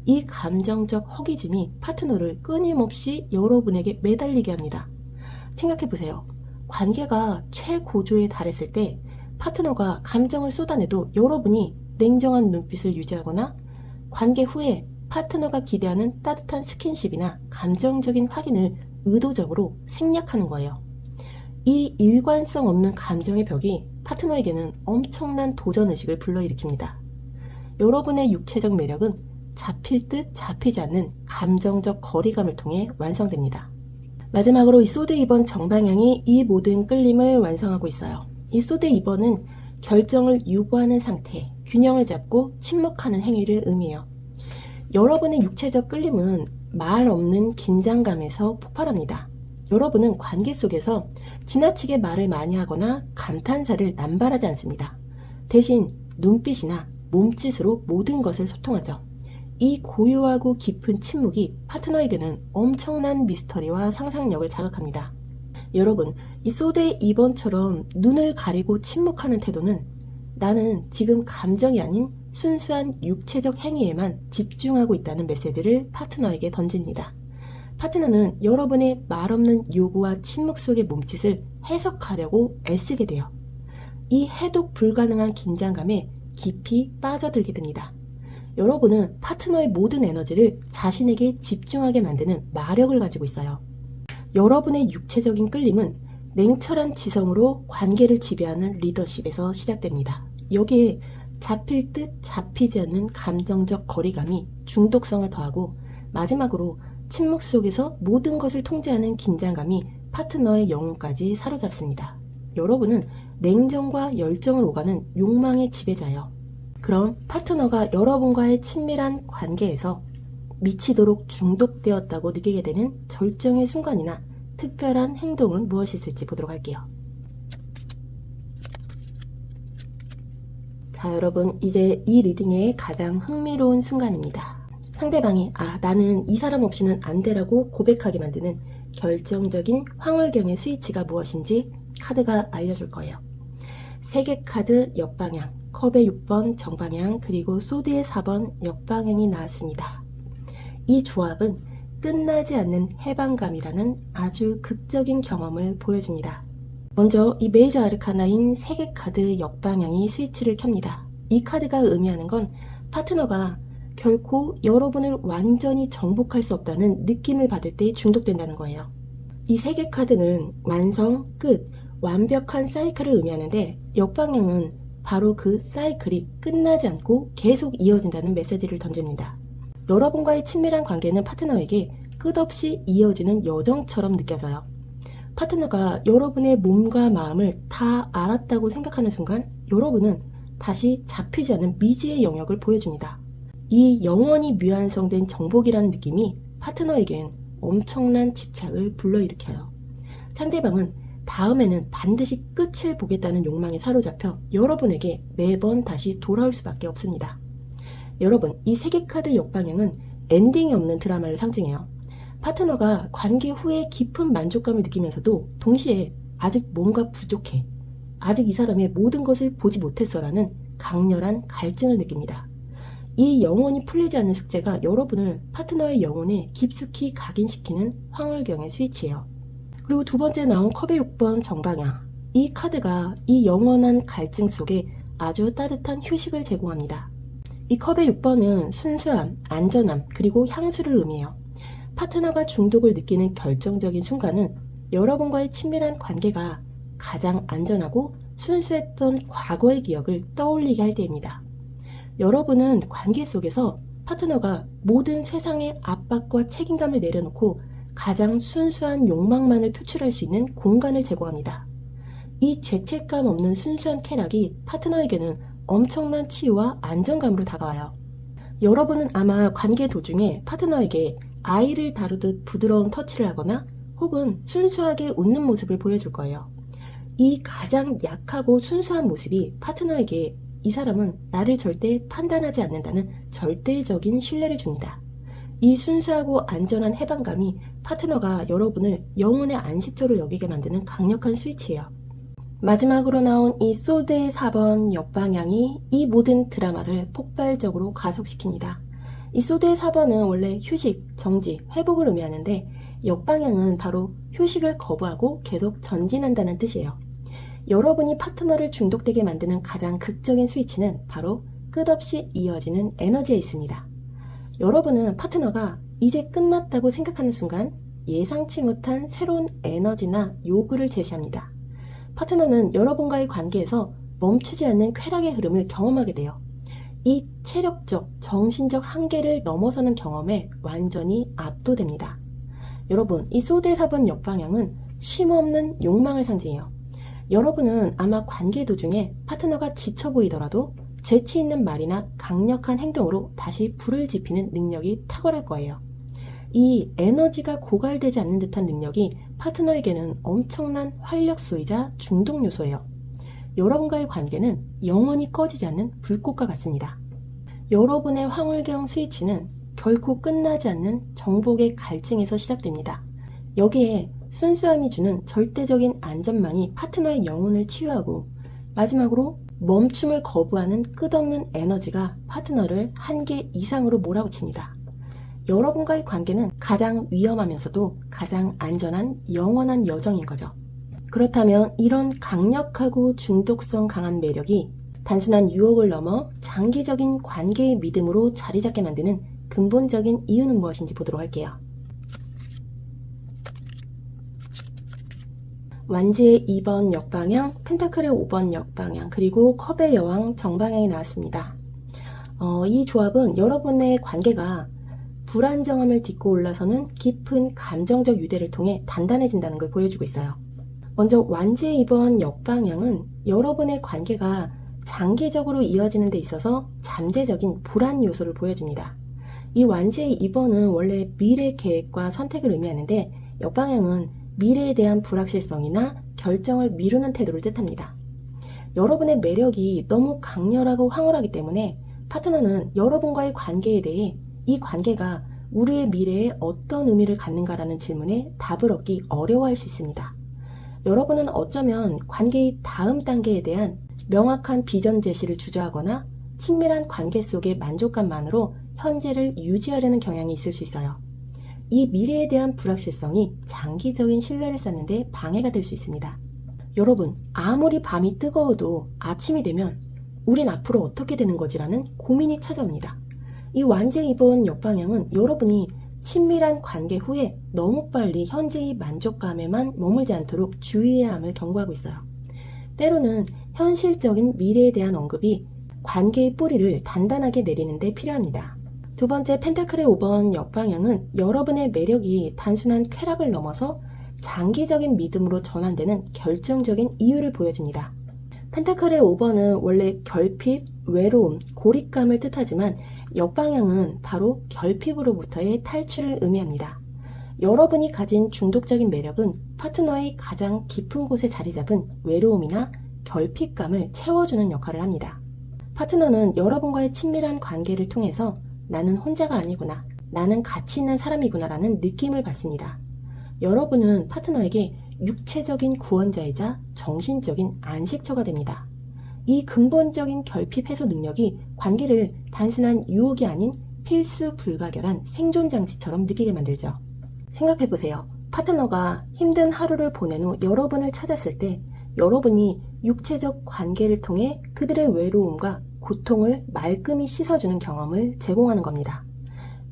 이 감정적 허기짐이 파트너를 끊임없이 여러분에게 매달리게 합니다. 생각해보세요. 관계가 최고조에 달했을 때 파트너가 감정을 쏟아내도 여러분이 냉정한 눈빛을 유지하거나 관계 후에 파트너가 기대하는 따뜻한 스킨십이나 감정적인 확인을 의도적으로 생략하는 거예요. 이 일관성 없는 감정의 벽이 파트너에게는 엄청난 도전의식을 불러일으킵니다. 여러분의 육체적 매력은 잡힐 듯 잡히지 않는 감정적 거리감을 통해 완성됩니다. 마지막으로 이 소드 2번 정방향이 이 모든 끌림을 완성하고 있어요. 이 소드 2번은 결정을 유보하는 상태, 균형을 잡고 침묵하는 행위를 의미해요. 여러분의 육체적 끌림은 말 없는 긴장감에서 폭발합니다. 여러분은 관계 속에서 지나치게 말을 많이 하거나 감탄사를 남발하지 않습니다. 대신 눈빛이나 몸짓으로 모든 것을 소통하죠. 이 고요하고 깊은 침묵이 파트너에게는 엄청난 미스터리와 상상력을 자극합니다. 여러분, 이 소드의 2번처럼 눈을 가리고 침묵하는 태도는 나는 지금 감정이 아닌 순수한 육체적 행위에만 집중하고 있다는 메시지를 파트너에게 던집니다. 파트너는 여러분의 말없는 요구와 침묵 속의 몸짓을 해석하려고 애쓰게 돼요. 이 해독 불가능한 긴장감에 깊이 빠져들게 됩니다. 여러분은 파트너의 모든 에너지를 자신에게 집중하게 만드는 마력을 가지고 있어요. 여러분의 육체적인 끌림은 냉철한 지성으로 관계를 지배하는 리더십에서 시작됩니다. 여기에 잡힐 듯 잡히지 않는 감정적 거리감이 중독성을 더하고 마지막으로 침묵 속에서 모든 것을 통제하는 긴장감이 파트너의 영혼까지 사로잡습니다. 여러분은 냉정과 열정을 오가는 욕망의 지배자예요. 그럼 파트너가 여러분과의 친밀한 관계에서 미치도록 중독되었다고 느끼게 되는 절정의 순간이나 특별한 행동은 무엇이 있을지 보도록 할게요. 자, 여러분, 이제 이 리딩의 가장 흥미로운 순간입니다. 상대방이 나는 이 사람 없이는 안 돼라고 고백하게 만드는 결정적인 황홀경의 스위치가 무엇인지 카드가 알려줄 거예요. 3개 카드 역방향, 컵의 6번 정방향, 그리고 소드의 4번 역방향이 나왔습니다. 이 조합은 끝나지 않는 해방감이라는 아주 극적인 경험을 보여줍니다. 먼저 이 메이저 아르카나인 3개 카드 역방향이 스위치를 켭니다. 이 카드가 의미하는 건 파트너가 결코 여러분을 완전히 정복할 수 없다는 느낌을 받을 때 중독된다는 거예요. 이 3개 카드는 완성, 끝, 완벽한 사이클을 의미하는데 역방향은 바로 그 사이클이 끝나지 않고 계속 이어진다는 메시지를 던집니다. 여러분과의 친밀한 관계는 파트너에게 끝없이 이어지는 여정처럼 느껴져요. 파트너가 여러분의 몸과 마음을 다 알았다고 생각하는 순간 여러분은 다시 잡히지 않은 미지의 영역을 보여줍니다. 이 영원히 미완성된 정복이라는 느낌이 파트너에겐 엄청난 집착을 불러일으켜요. 상대방은 다음에는 반드시 끝을 보겠다는 욕망에 사로잡혀 여러분에게 매번 다시 돌아올 수밖에 없습니다. 여러분, 이 세계 카드 역방향은 엔딩이 없는 드라마를 상징해요. 파트너가 관계 후에 깊은 만족감을 느끼면서도 동시에 아직 뭔가 부족해, 아직 이 사람의 모든 것을 보지 못했어라는 강렬한 갈증을 느낍니다. 이 영혼이 풀리지 않는 숙제가 여러분을 파트너의 영혼에 깊숙이 각인시키는 황홀경의 스위치예요. 그리고 두 번째 나온 컵의 6번 정방향. 이 카드가 이 영원한 갈증 속에 아주 따뜻한 휴식을 제공합니다. 이 컵의 6번은 순수함, 안전함, 그리고 향수를 의미해요. 파트너가 중독을 느끼는 결정적인 순간은 여러분과의 친밀한 관계가 가장 안전하고 순수했던 과거의 기억을 떠올리게 할 때입니다. 여러분은 관계 속에서 파트너가 모든 세상의 압박과 책임감을 내려놓고 가장 순수한 욕망만을 표출할 수 있는 공간을 제공합니다. 이 죄책감 없는 순수한 쾌락이 파트너에게는 엄청난 치유와 안정감으로 다가와요. 여러분은 아마 관계 도중에 파트너에게 아이를 다루듯 부드러운 터치를 하거나 혹은 순수하게 웃는 모습을 보여줄 거예요. 이 가장 약하고 순수한 모습이 파트너에게 이 사람은 나를 절대 판단하지 않는다는 절대적인 신뢰를 줍니다. 이 순수하고 안전한 해방감이 파트너가 여러분을 영혼의 안식처로 여기게 만드는 강력한 스위치예요. 마지막으로 나온 이 소드의 4번 역방향이 이 모든 드라마를 폭발적으로 가속시킵니다. 이 소드의 4번은 원래 휴식, 정지, 회복을 의미하는데 역방향은 바로 휴식을 거부하고 계속 전진한다는 뜻이에요. 여러분이 파트너를 중독되게 만드는 가장 극적인 스위치는 바로 끝없이 이어지는 에너지에 있습니다. 여러분은 파트너가 이제 끝났다고 생각하는 순간 예상치 못한 새로운 에너지나 요구를 제시합니다. 파트너는 여러분과의 관계에서 멈추지 않는 쾌락의 흐름을 경험하게 돼요. 이 체력적, 정신적 한계를 넘어서는 경험에 완전히 압도됩니다. 여러분, 이 소드의 4번 역방향은 쉼없는 욕망을 상징해요. 여러분은 아마 관계 도중에 파트너가 지쳐 보이더라도 재치 있는 말이나 강력한 행동으로 다시 불을 지피는 능력이 탁월할 거예요. 이 에너지가 고갈되지 않는 듯한 능력이 파트너에게는 엄청난 활력소이자 중독 요소예요. 여러분과의 관계는 영원히 꺼지지 않는 불꽃과 같습니다. 여러분의 황홀경 스위치는 결코 끝나지 않는 정복의 갈증에서 시작됩니다. 여기에 순수함이 주는 절대적인 안전망이 파트너의 영혼을 치유하고 마지막으로 멈춤을 거부하는 끝없는 에너지가 파트너를 한계 이상으로 몰아붙입니다. 여러분과의 관계는 가장 위험하면서도 가장 안전한 영원한 여정인 거죠. 그렇다면 이런 강력하고 중독성 강한 매력이 단순한 유혹을 넘어 장기적인 관계의 믿음으로 자리 잡게 만드는 근본적인 이유는 무엇인지 보도록 할게요. 완지의 2번 역방향, 펜타클의 5번 역방향, 그리고 컵의 여왕 정방향이 나왔습니다. 이 조합은 여러분의 관계가 불안정함을 딛고 올라서는 깊은 감정적 유대를 통해 단단해진다는 걸 보여주고 있어요. 먼저 완지의 2번 역방향은 여러분의 관계가 장기적으로 이어지는 데 있어서 잠재적인 불안 요소를 보여줍니다. 이 완지의 2번은 원래 미래 계획과 선택을 의미하는데 역방향은 미래에 대한 불확실성이나 결정을 미루는 태도를 뜻합니다. 여러분의 매력이 너무 강렬하고 황홀하기 때문에 파트너는 여러분과의 관계에 대해 이 관계가 우리의 미래에 어떤 의미를 갖는가라는 질문에 답을 얻기 어려워할 수 있습니다. 여러분은 어쩌면 관계의 다음 단계에 대한 명확한 비전 제시를 주저하거나 친밀한 관계 속의 만족감만으로 현재를 유지하려는 경향이 있을 수 있어요. 이 미래에 대한 불확실성이 장기적인 신뢰를 쌓는 데 방해가 될 수 있습니다. 여러분, 아무리 밤이 뜨거워도 아침이 되면 우린 앞으로 어떻게 되는 거지라는 고민이 찾아옵니다. 이 완지의 2번 역방향은 여러분이 친밀한 관계 후에 너무 빨리 현재의 만족감에만 머물지 않도록 주의해야 함을 경고하고 있어요. 때로는 현실적인 미래에 대한 언급이 관계의 뿌리를 단단하게 내리는 데 필요합니다. 두 번째 펜타클의 5번 역방향은 여러분의 매력이 단순한 쾌락을 넘어서 장기적인 믿음으로 전환되는 결정적인 이유를 보여줍니다. 펜타클의 5번은 원래 결핍, 외로움, 고립감을 뜻하지만 역방향은 바로 결핍으로부터의 탈출을 의미합니다. 여러분이 가진 중독적인 매력은 파트너의 가장 깊은 곳에 자리 잡은 외로움이나 결핍감을 채워주는 역할을 합니다. 파트너는 여러분과의 친밀한 관계를 통해서 나는 혼자가 아니구나, 나는 가치 있는 사람이구나 라는 느낌을 받습니다. 여러분은 파트너에게 육체적인 구원자이자 정신적인 안식처가 됩니다. 이 근본적인 결핍 해소 능력이 관계를 단순한 유혹이 아닌 필수 불가결한 생존장치처럼 느끼게 만들죠. 생각해보세요. 파트너가 힘든 하루를 보낸 후 여러분을 찾았을 때 여러분이 육체적 관계를 통해 그들의 외로움과 고통을 말끔히 씻어주는 경험을 제공하는 겁니다.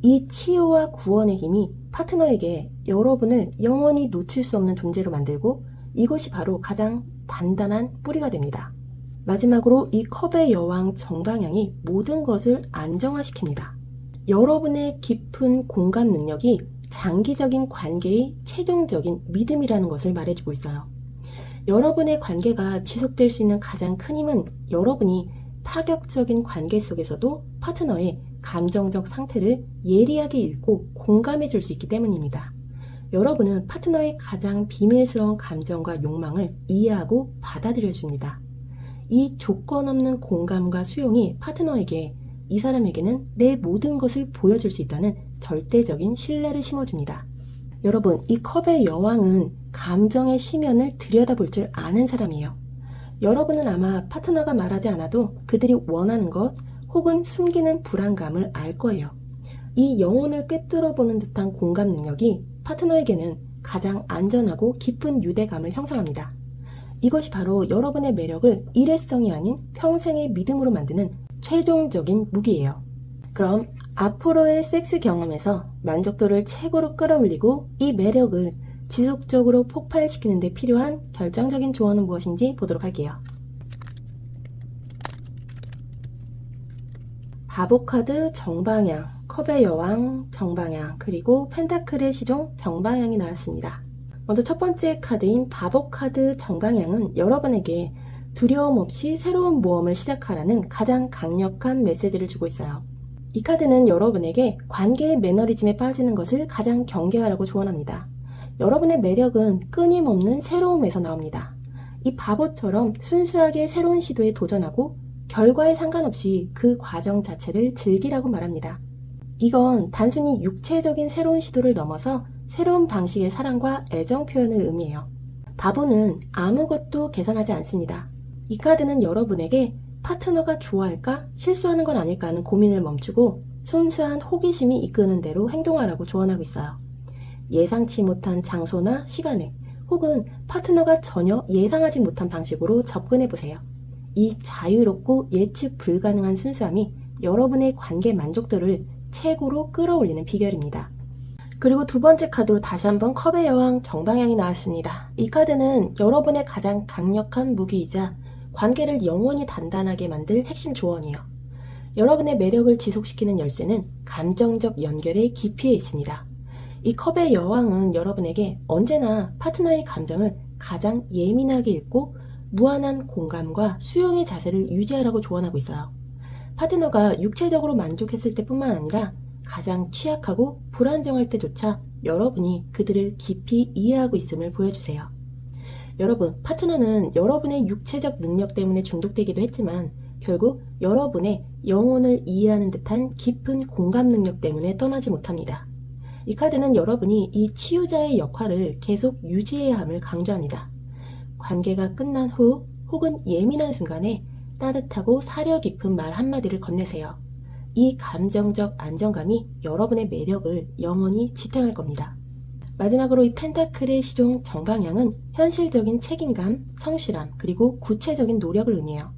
이 치유와 구원의 힘이 파트너에게 여러분을 영원히 놓칠 수 없는 존재로 만들고 이것이 바로 가장 단단한 뿌리가 됩니다. 마지막으로 이 컵의 여왕 정방향이 모든 것을 안정화시킵니다. 여러분의 깊은 공감 능력이 장기적인 관계의 최종적인 믿음이라는 것을 말해주고 있어요. 여러분의 관계가 지속될 수 있는 가장 큰 힘은 여러분이 파격적인 관계 속에서도 파트너의 감정적 상태를 예리하게 읽고 공감해 줄 수 있기 때문입니다. 여러분은 파트너의 가장 비밀스러운 감정과 욕망을 이해하고 받아들여 줍니다. 이 조건 없는 공감과 수용이 파트너에게 이 사람에게는 내 모든 것을 보여줄 수 있다는 절대적인 신뢰를 심어줍니다. 여러분, 이 컵의 여왕은 감정의 심연을 들여다볼 줄 아는 사람이에요. 여러분은 아마 파트너가 말하지 않아도 그들이 원하는 것 혹은 숨기는 불안감을 알 거예요. 이 영혼을 꿰뚫어보는 듯한 공감 능력이 파트너에게는 가장 안전하고 깊은 유대감을 형성합니다. 이것이 바로 여러분의 매력을 일회성이 아닌 평생의 믿음으로 만드는 최종적인 무기예요. 그럼 앞으로의 섹스 경험에서 만족도를 최고로 끌어올리고 이 매력을 지속적으로 폭발시키는 데 필요한 결정적인 조언은 무엇인지 보도록 할게요. 바보카드 정방향, 컵의 여왕 정방향, 그리고 펜타클의 시종 정방향이 나왔습니다. 먼저 첫 번째 카드인 바보카드 정방향은 여러분에게 두려움 없이 새로운 모험을 시작하라는 가장 강력한 메시지를 주고 있어요. 이 카드는 여러분에게 관계의 매너리즘에 빠지는 것을 가장 경계하라고 조언합니다. 여러분의 매력은 끊임없는 새로움에서 나옵니다. 이 바보처럼 순수하게 새로운 시도에 도전하고 결과에 상관없이 그 과정 자체를 즐기라고 말합니다. 이건 단순히 육체적인 새로운 시도를 넘어서 새로운 방식의 사랑과 애정 표현을 의미해요. 바보는 아무것도 계산하지 않습니다. 이 카드는 여러분에게 파트너가 좋아할까? 실수하는 건 아닐까 하는 고민을 멈추고 순수한 호기심이 이끄는 대로 행동하라고 조언하고 있어요. 예상치 못한 장소나 시간에 혹은 파트너가 전혀 예상하지 못한 방식으로 접근해보세요. 이 자유롭고 예측 불가능한 순수함이 여러분의 관계 만족도를 최고로 끌어올리는 비결입니다. 그리고 두 번째 카드로 다시 한번 컵의 여왕 정방향이 나왔습니다. 이 카드는 여러분의 가장 강력한 무기이자 관계를 영원히 단단하게 만들 핵심 조언이에요. 여러분의 매력을 지속시키는 열쇠는 감정적 연결의 깊이에 있습니다. 이 컵의 여왕은 여러분에게 언제나 파트너의 감정을 가장 예민하게 읽고 무한한 공감과 수용의 자세를 유지하라고 조언하고 있어요. 파트너가 육체적으로 만족했을 때뿐만 아니라 가장 취약하고 불안정할 때조차 여러분이 그들을 깊이 이해하고 있음을 보여주세요. 여러분, 파트너는 여러분의 육체적 능력 때문에 중독되기도 했지만 결국 여러분의 영혼을 이해하는 듯한 깊은 공감 능력 때문에 떠나지 못합니다. 이 카드는 여러분이 이 치유자의 역할을 계속 유지해야 함을 강조합니다. 관계가 끝난 후 혹은 예민한 순간에 따뜻하고 사려 깊은 말 한마디를 건네세요. 이 감정적 안정감이 여러분의 매력을 영원히 지탱할 겁니다. 마지막으로 이 펜타클의 시종 정방향은 현실적인 책임감, 성실함, 그리고 구체적인 노력을 의미해요.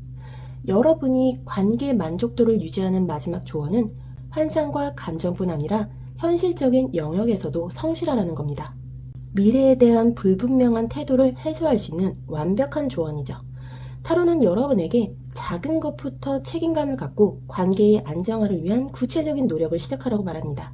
여러분이 관계 만족도를 유지하는 마지막 조언은 환상과 감정뿐 아니라 현실적인 영역에서도 성실하라는 겁니다. 미래에 대한 불분명한 태도를 해소할 수 있는 완벽한 조언이죠. 타로는 여러분에게 작은 것부터 책임감을 갖고 관계의 안정화를 위한 구체적인 노력을 시작하라고 말합니다.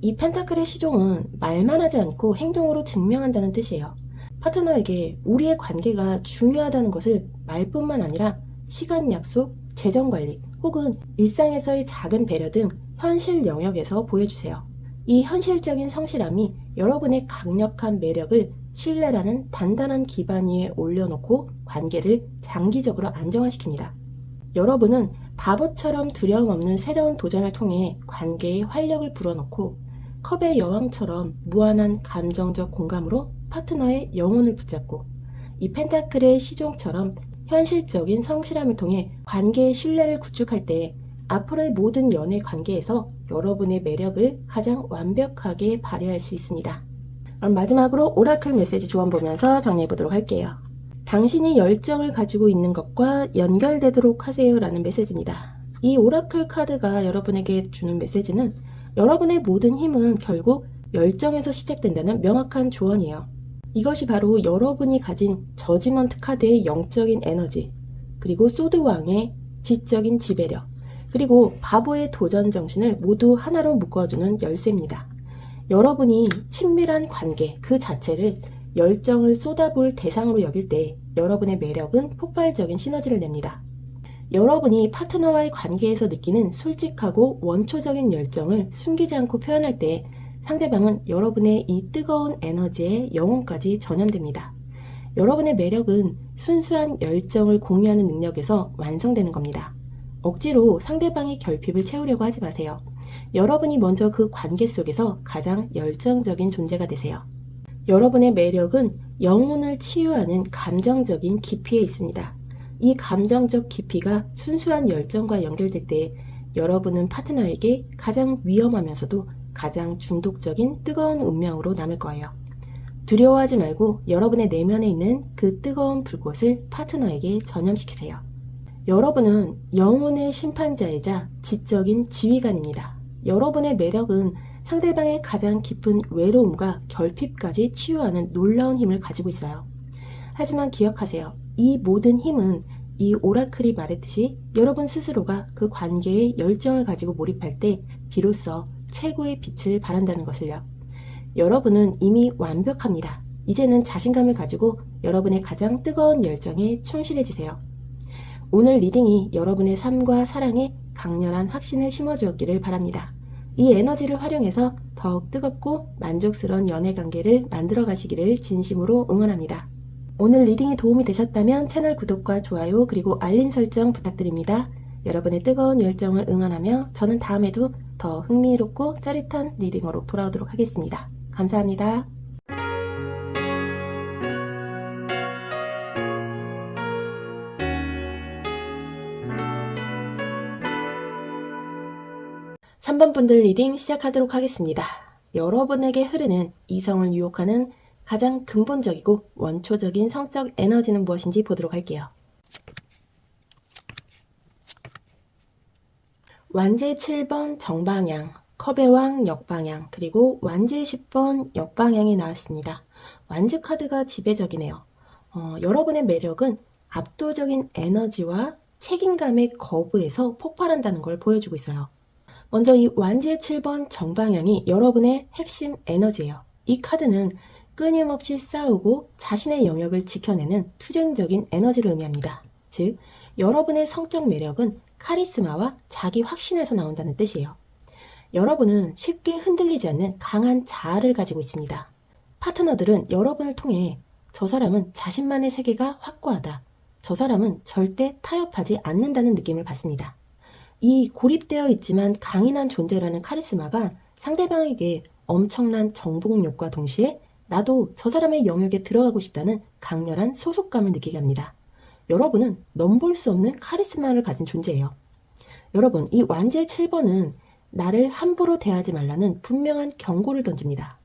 이 펜타클의 시종은 말만 하지 않고 행동으로 증명한다는 뜻이에요. 파트너에게 우리의 관계가 중요하다는 것을 말뿐만 아니라 시간 약속, 재정 관리, 혹은 일상에서의 작은 배려 등 현실 영역에서 보여주세요. 이 현실적인 성실함이 여러분의 강력한 매력을 신뢰라는 단단한 기반 위에 올려놓고 관계를 장기적으로 안정화시킵니다. 여러분은 바보처럼 두려움 없는 새로운 도전을 통해 관계에 활력을 불어넣고 컵의 여왕처럼 무한한 감정적 공감으로 파트너의 영혼을 붙잡고 이 펜타클의 시종처럼 현실적인 성실함을 통해 관계의 신뢰를 구축할 때 앞으로의 모든 연애 관계에서 여러분의 매력을 가장 완벽하게 발휘할 수 있습니다. 그럼 마지막으로 오라클 메시지 조언 보면서 정리해 보도록 할게요. 당신이 열정을 가지고 있는 것과 연결되도록 하세요 라는 메시지입니다. 이 오라클 카드가 여러분에게 주는 메시지는 여러분의 모든 힘은 결국 열정에서 시작된다는 명확한 조언이에요. 이것이 바로 여러분이 가진 저지먼트 카드의 영적인 에너지, 그리고 소드왕의 지적인 지배력, 그리고 바보의 도전 정신을 모두 하나로 묶어주는 열쇠입니다. 여러분이 친밀한 관계 그 자체를 열정을 쏟아부을 대상으로 여길 때 여러분의 매력은 폭발적인 시너지를 냅니다. 여러분이 파트너와의 관계에서 느끼는 솔직하고 원초적인 열정을 숨기지 않고 표현할 때 상대방은 여러분의 이 뜨거운 에너지에 영혼까지 전염됩니다. 여러분의 매력은 순수한 열정을 공유하는 능력에서 완성되는 겁니다. 억지로 상대방의 결핍을 채우려고 하지 마세요. 여러분이 먼저 그 관계 속에서 가장 열정적인 존재가 되세요. 여러분의 매력은 영혼을 치유하는 감정적인 깊이에 있습니다. 이 감정적 깊이가 순수한 열정과 연결될 때 여러분은 파트너에게 가장 위험하면서도 가장 중독적인 뜨거운 운명으로 남을 거예요. 두려워하지 말고 여러분의 내면에 있는 그 뜨거운 불꽃을 파트너에게 전염시키세요. 여러분은 영혼의 심판자이자 지적인 지휘관입니다. 여러분의 매력은 상대방의 가장 깊은 외로움과 결핍까지 치유하는 놀라운 힘을 가지고 있어요. 하지만 기억하세요. 이 모든 힘은 이 오라클이 말했듯이 여러분 스스로가 그 관계에 열정을 가지고 몰입할 때 비로소 최고의 빛을 발한다는 것을요. 여러분은 이미 완벽합니다. 이제는 자신감을 가지고 여러분의 가장 뜨거운 열정에 충실해지세요. 오늘 리딩이 여러분의 삶과 사랑에 강렬한 확신을 심어주었기를 바랍니다. 이 에너지를 활용해서 더욱 뜨겁고 만족스러운 연애관계를 만들어 가시기를 진심으로 응원합니다. 오늘 리딩이 도움이 되셨다면 채널 구독과 좋아요 그리고 알림 설정 부탁드립니다. 여러분의 뜨거운 열정을 응원하며 저는 다음에도 더 흥미롭고 짜릿한 리딩으로 돌아오도록 하겠습니다. 감사합니다. 삼 번 분들 리딩 시작하도록 하겠습니다. 여러분에게 흐르는 이성을 유혹하는 가장 근본적이고 원초적인 성적 에너지는 무엇인지 보도록 할게요. 완제 7번 정방향, 컵의 왕 역방향, 그리고 완제 10번 역방향이 나왔습니다. 완즈 카드가 지배적이네요. 여러분의 매력은 압도적인 에너지와 책임감의 거부에서 폭발한다는 걸 보여주고 있어요. 먼저 이 완지의 7번 정방향이 여러분의 핵심 에너지예요. 이 카드는 끊임없이 싸우고 자신의 영역을 지켜내는 투쟁적인 에너지를 의미합니다. 즉, 여러분의 성적 매력은 카리스마와 자기 확신에서 나온다는 뜻이에요. 여러분은 쉽게 흔들리지 않는 강한 자아를 가지고 있습니다. 파트너들은 여러분을 통해 저 사람은 자신만의 세계가 확고하다. 저 사람은 절대 타협하지 않는다는 느낌을 받습니다. 이 고립되어 있지만 강인한 존재라는 카리스마가 상대방에게 엄청난 정복욕과 동시에 나도 저 사람의 영역에 들어가고 싶다는 강렬한 소속감을 느끼게 합니다. 여러분은 넘볼 수 없는 카리스마를 가진 존재예요. 여러분, 이 완제의 7번은 나를 함부로 대하지 말라는 분명한 경고를 던집니다.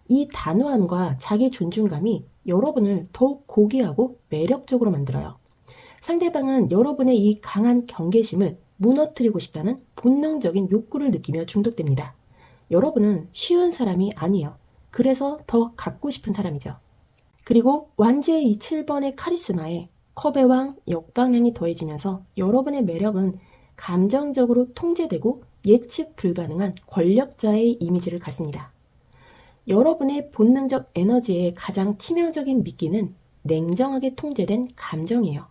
이 단호함과 자기 존중감이 여러분을 더욱 고귀하고 매력적으로 만들어요. 상대방은 여러분의 이 강한 경계심을 무너뜨리고 싶다는 본능적인 욕구를 느끼며 중독됩니다. 여러분은 쉬운 사람이 아니에요. 그래서 더 갖고 싶은 사람이죠. 그리고 완제의 이 7번의 카리스마에 컵의 왕, 역방향이 더해지면서 여러분의 매력은 감정적으로 통제되고 예측 불가능한 권력자의 이미지를 갖습니다. 여러분의 본능적 에너지의 가장 치명적인 미끼는 냉정하게 통제된 감정이에요.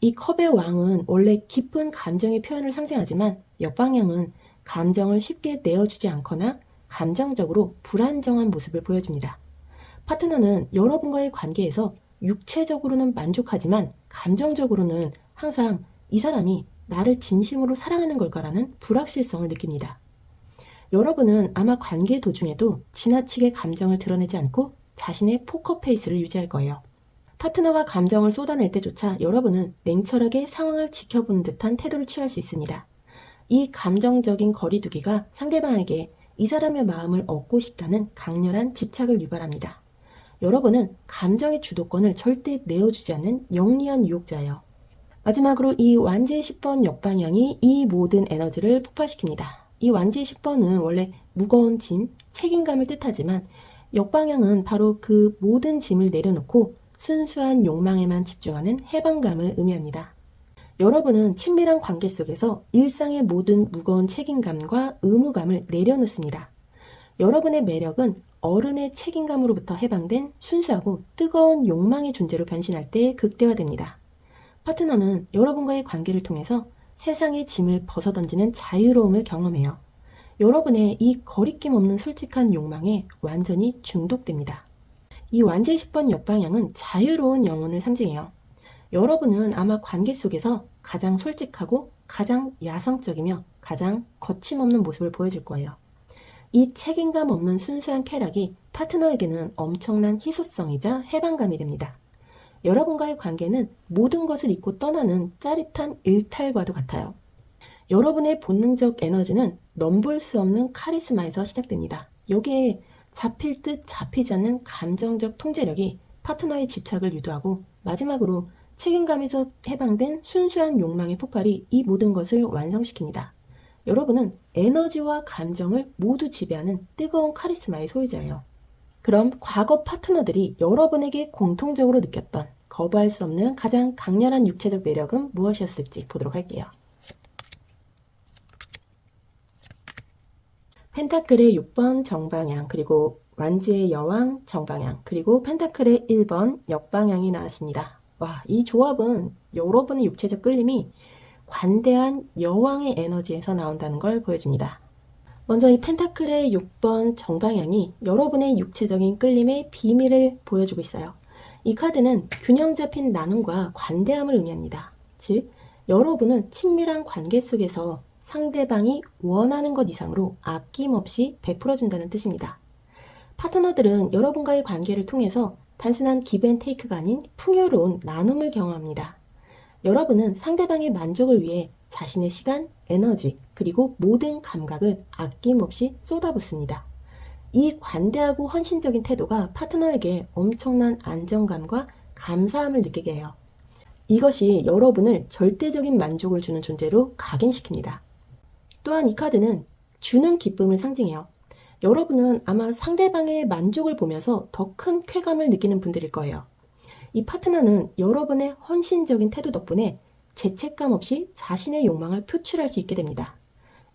이 컵의 왕은 원래 깊은 감정의 표현을 상징하지만 역방향은 감정을 쉽게 내어주지 않거나 감정적으로 불안정한 모습을 보여줍니다. 파트너는 여러분과의 관계에서 육체적으로는 만족하지만 감정적으로는 항상 이 사람이 나를 진심으로 사랑하는 걸까라는 불확실성을 느낍니다. 여러분은 아마 관계 도중에도 지나치게 감정을 드러내지 않고 자신의 포커페이스를 유지할 거예요. 파트너가 감정을 쏟아낼 때조차 여러분은 냉철하게 상황을 지켜보는 듯한 태도를 취할 수 있습니다. 이 감정적인 거리두기가 상대방에게 이 사람의 마음을 얻고 싶다는 강렬한 집착을 유발합니다. 여러분은 감정의 주도권을 절대 내어주지 않는 영리한 유혹자예요. 마지막으로 이 완지의 10번 역방향이 이 모든 에너지를 폭발시킵니다. 이 완지의 10번은 원래 무거운 짐, 책임감을 뜻하지만 역방향은 바로 그 모든 짐을 내려놓고 순수한 욕망에만 집중하는 해방감을 의미합니다. 여러분은 친밀한 관계 속에서 일상의 모든 무거운 책임감과 의무감을 내려놓습니다. 여러분의 매력은 어른의 책임감으로부터 해방된 순수하고 뜨거운 욕망의 존재로 변신할 때 극대화됩니다. 파트너는 여러분과의 관계를 통해서 세상의 짐을 벗어던지는 자유로움을 경험해요. 여러분의 이 거리낌 없는 솔직한 욕망에 완전히 중독됩니다. 이 완지의 10번 역방향은 자유로운 영혼을 상징해요. 여러분은 아마 관계 속에서 가장 솔직하고 가장 야성적이며 가장 거침없는 모습을 보여줄 거예요. 이 책임감 없는 순수한 쾌락이 파트너에게는 엄청난 희소성이자 해방감이 됩니다. 여러분과의 관계는 모든 것을 잊고 떠나는 짜릿한 일탈과도 같아요. 여러분의 본능적 에너지는 넘볼 수 없는 카리스마에서 시작됩니다. 여기에 잡힐 듯 잡히지 않는 감정적 통제력이 파트너의 집착을 유도하고 마지막으로 책임감에서 해방된 순수한 욕망의 폭발이 이 모든 것을 완성시킵니다. 여러분은 에너지와 감정을 모두 지배하는 뜨거운 카리스마의 소유자예요. 그럼 과거 파트너들이 여러분에게 공통적으로 느꼈던 거부할 수 없는 가장 강렬한 육체적 매력은 무엇이었을지 보도록 할게요. 펜타클의 6번 정방향, 그리고 완지의 여왕 정방향, 그리고 펜타클의 1번 역방향이 나왔습니다. 와, 이 조합은 여러분의 육체적 끌림이 관대한 여왕의 에너지에서 나온다는 걸 보여줍니다. 먼저 이 펜타클의 6번 정방향이 여러분의 육체적인 끌림의 비밀을 보여주고 있어요. 이 카드는 균형 잡힌 나눔과 관대함을 의미합니다. 즉, 여러분은 친밀한 관계 속에서 상대방이 원하는 것 이상으로 아낌없이 베풀어준다는 뜻입니다. 파트너들은 여러분과의 관계를 통해서 단순한 기브앤테이크가 아닌 풍요로운 나눔을 경험합니다. 여러분은 상대방의 만족을 위해 자신의 시간, 에너지, 그리고 모든 감각을 아낌없이 쏟아붓습니다. 이 관대하고 헌신적인 태도가 파트너에게 엄청난 안정감과 감사함을 느끼게 해요. 이것이 여러분을 절대적인 만족을 주는 존재로 각인시킵니다. 또한 이 카드는 주는 기쁨을 상징해요. 여러분은 아마 상대방의 만족을 보면서 더 큰 쾌감을 느끼는 분들일 거예요. 이 파트너는 여러분의 헌신적인 태도 덕분에 죄책감 없이 자신의 욕망을 표출할 수 있게 됩니다.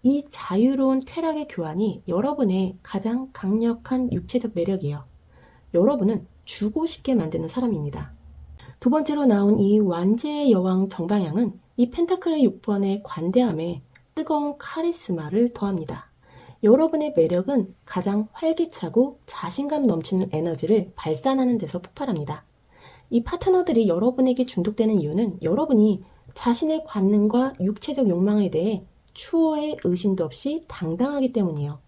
이 자유로운 쾌락의 교환이 여러분의 가장 강력한 육체적 매력이에요. 여러분은 주고 싶게 만드는 사람입니다. 두 번째로 나온 이 완지의 여왕 정방향은 이 펜타클의 6번의 관대함에 뜨거운 카리스마를 더합니다. 여러분의 매력은 가장 활기차고 자신감 넘치는 에너지를 발산하는 데서 폭발합니다. 이 파트너들이 여러분에게 중독되는 이유는 여러분이 자신의 관능과 육체적 욕망에 대해 추호의 의심도 없이 당당하기 때문이에요.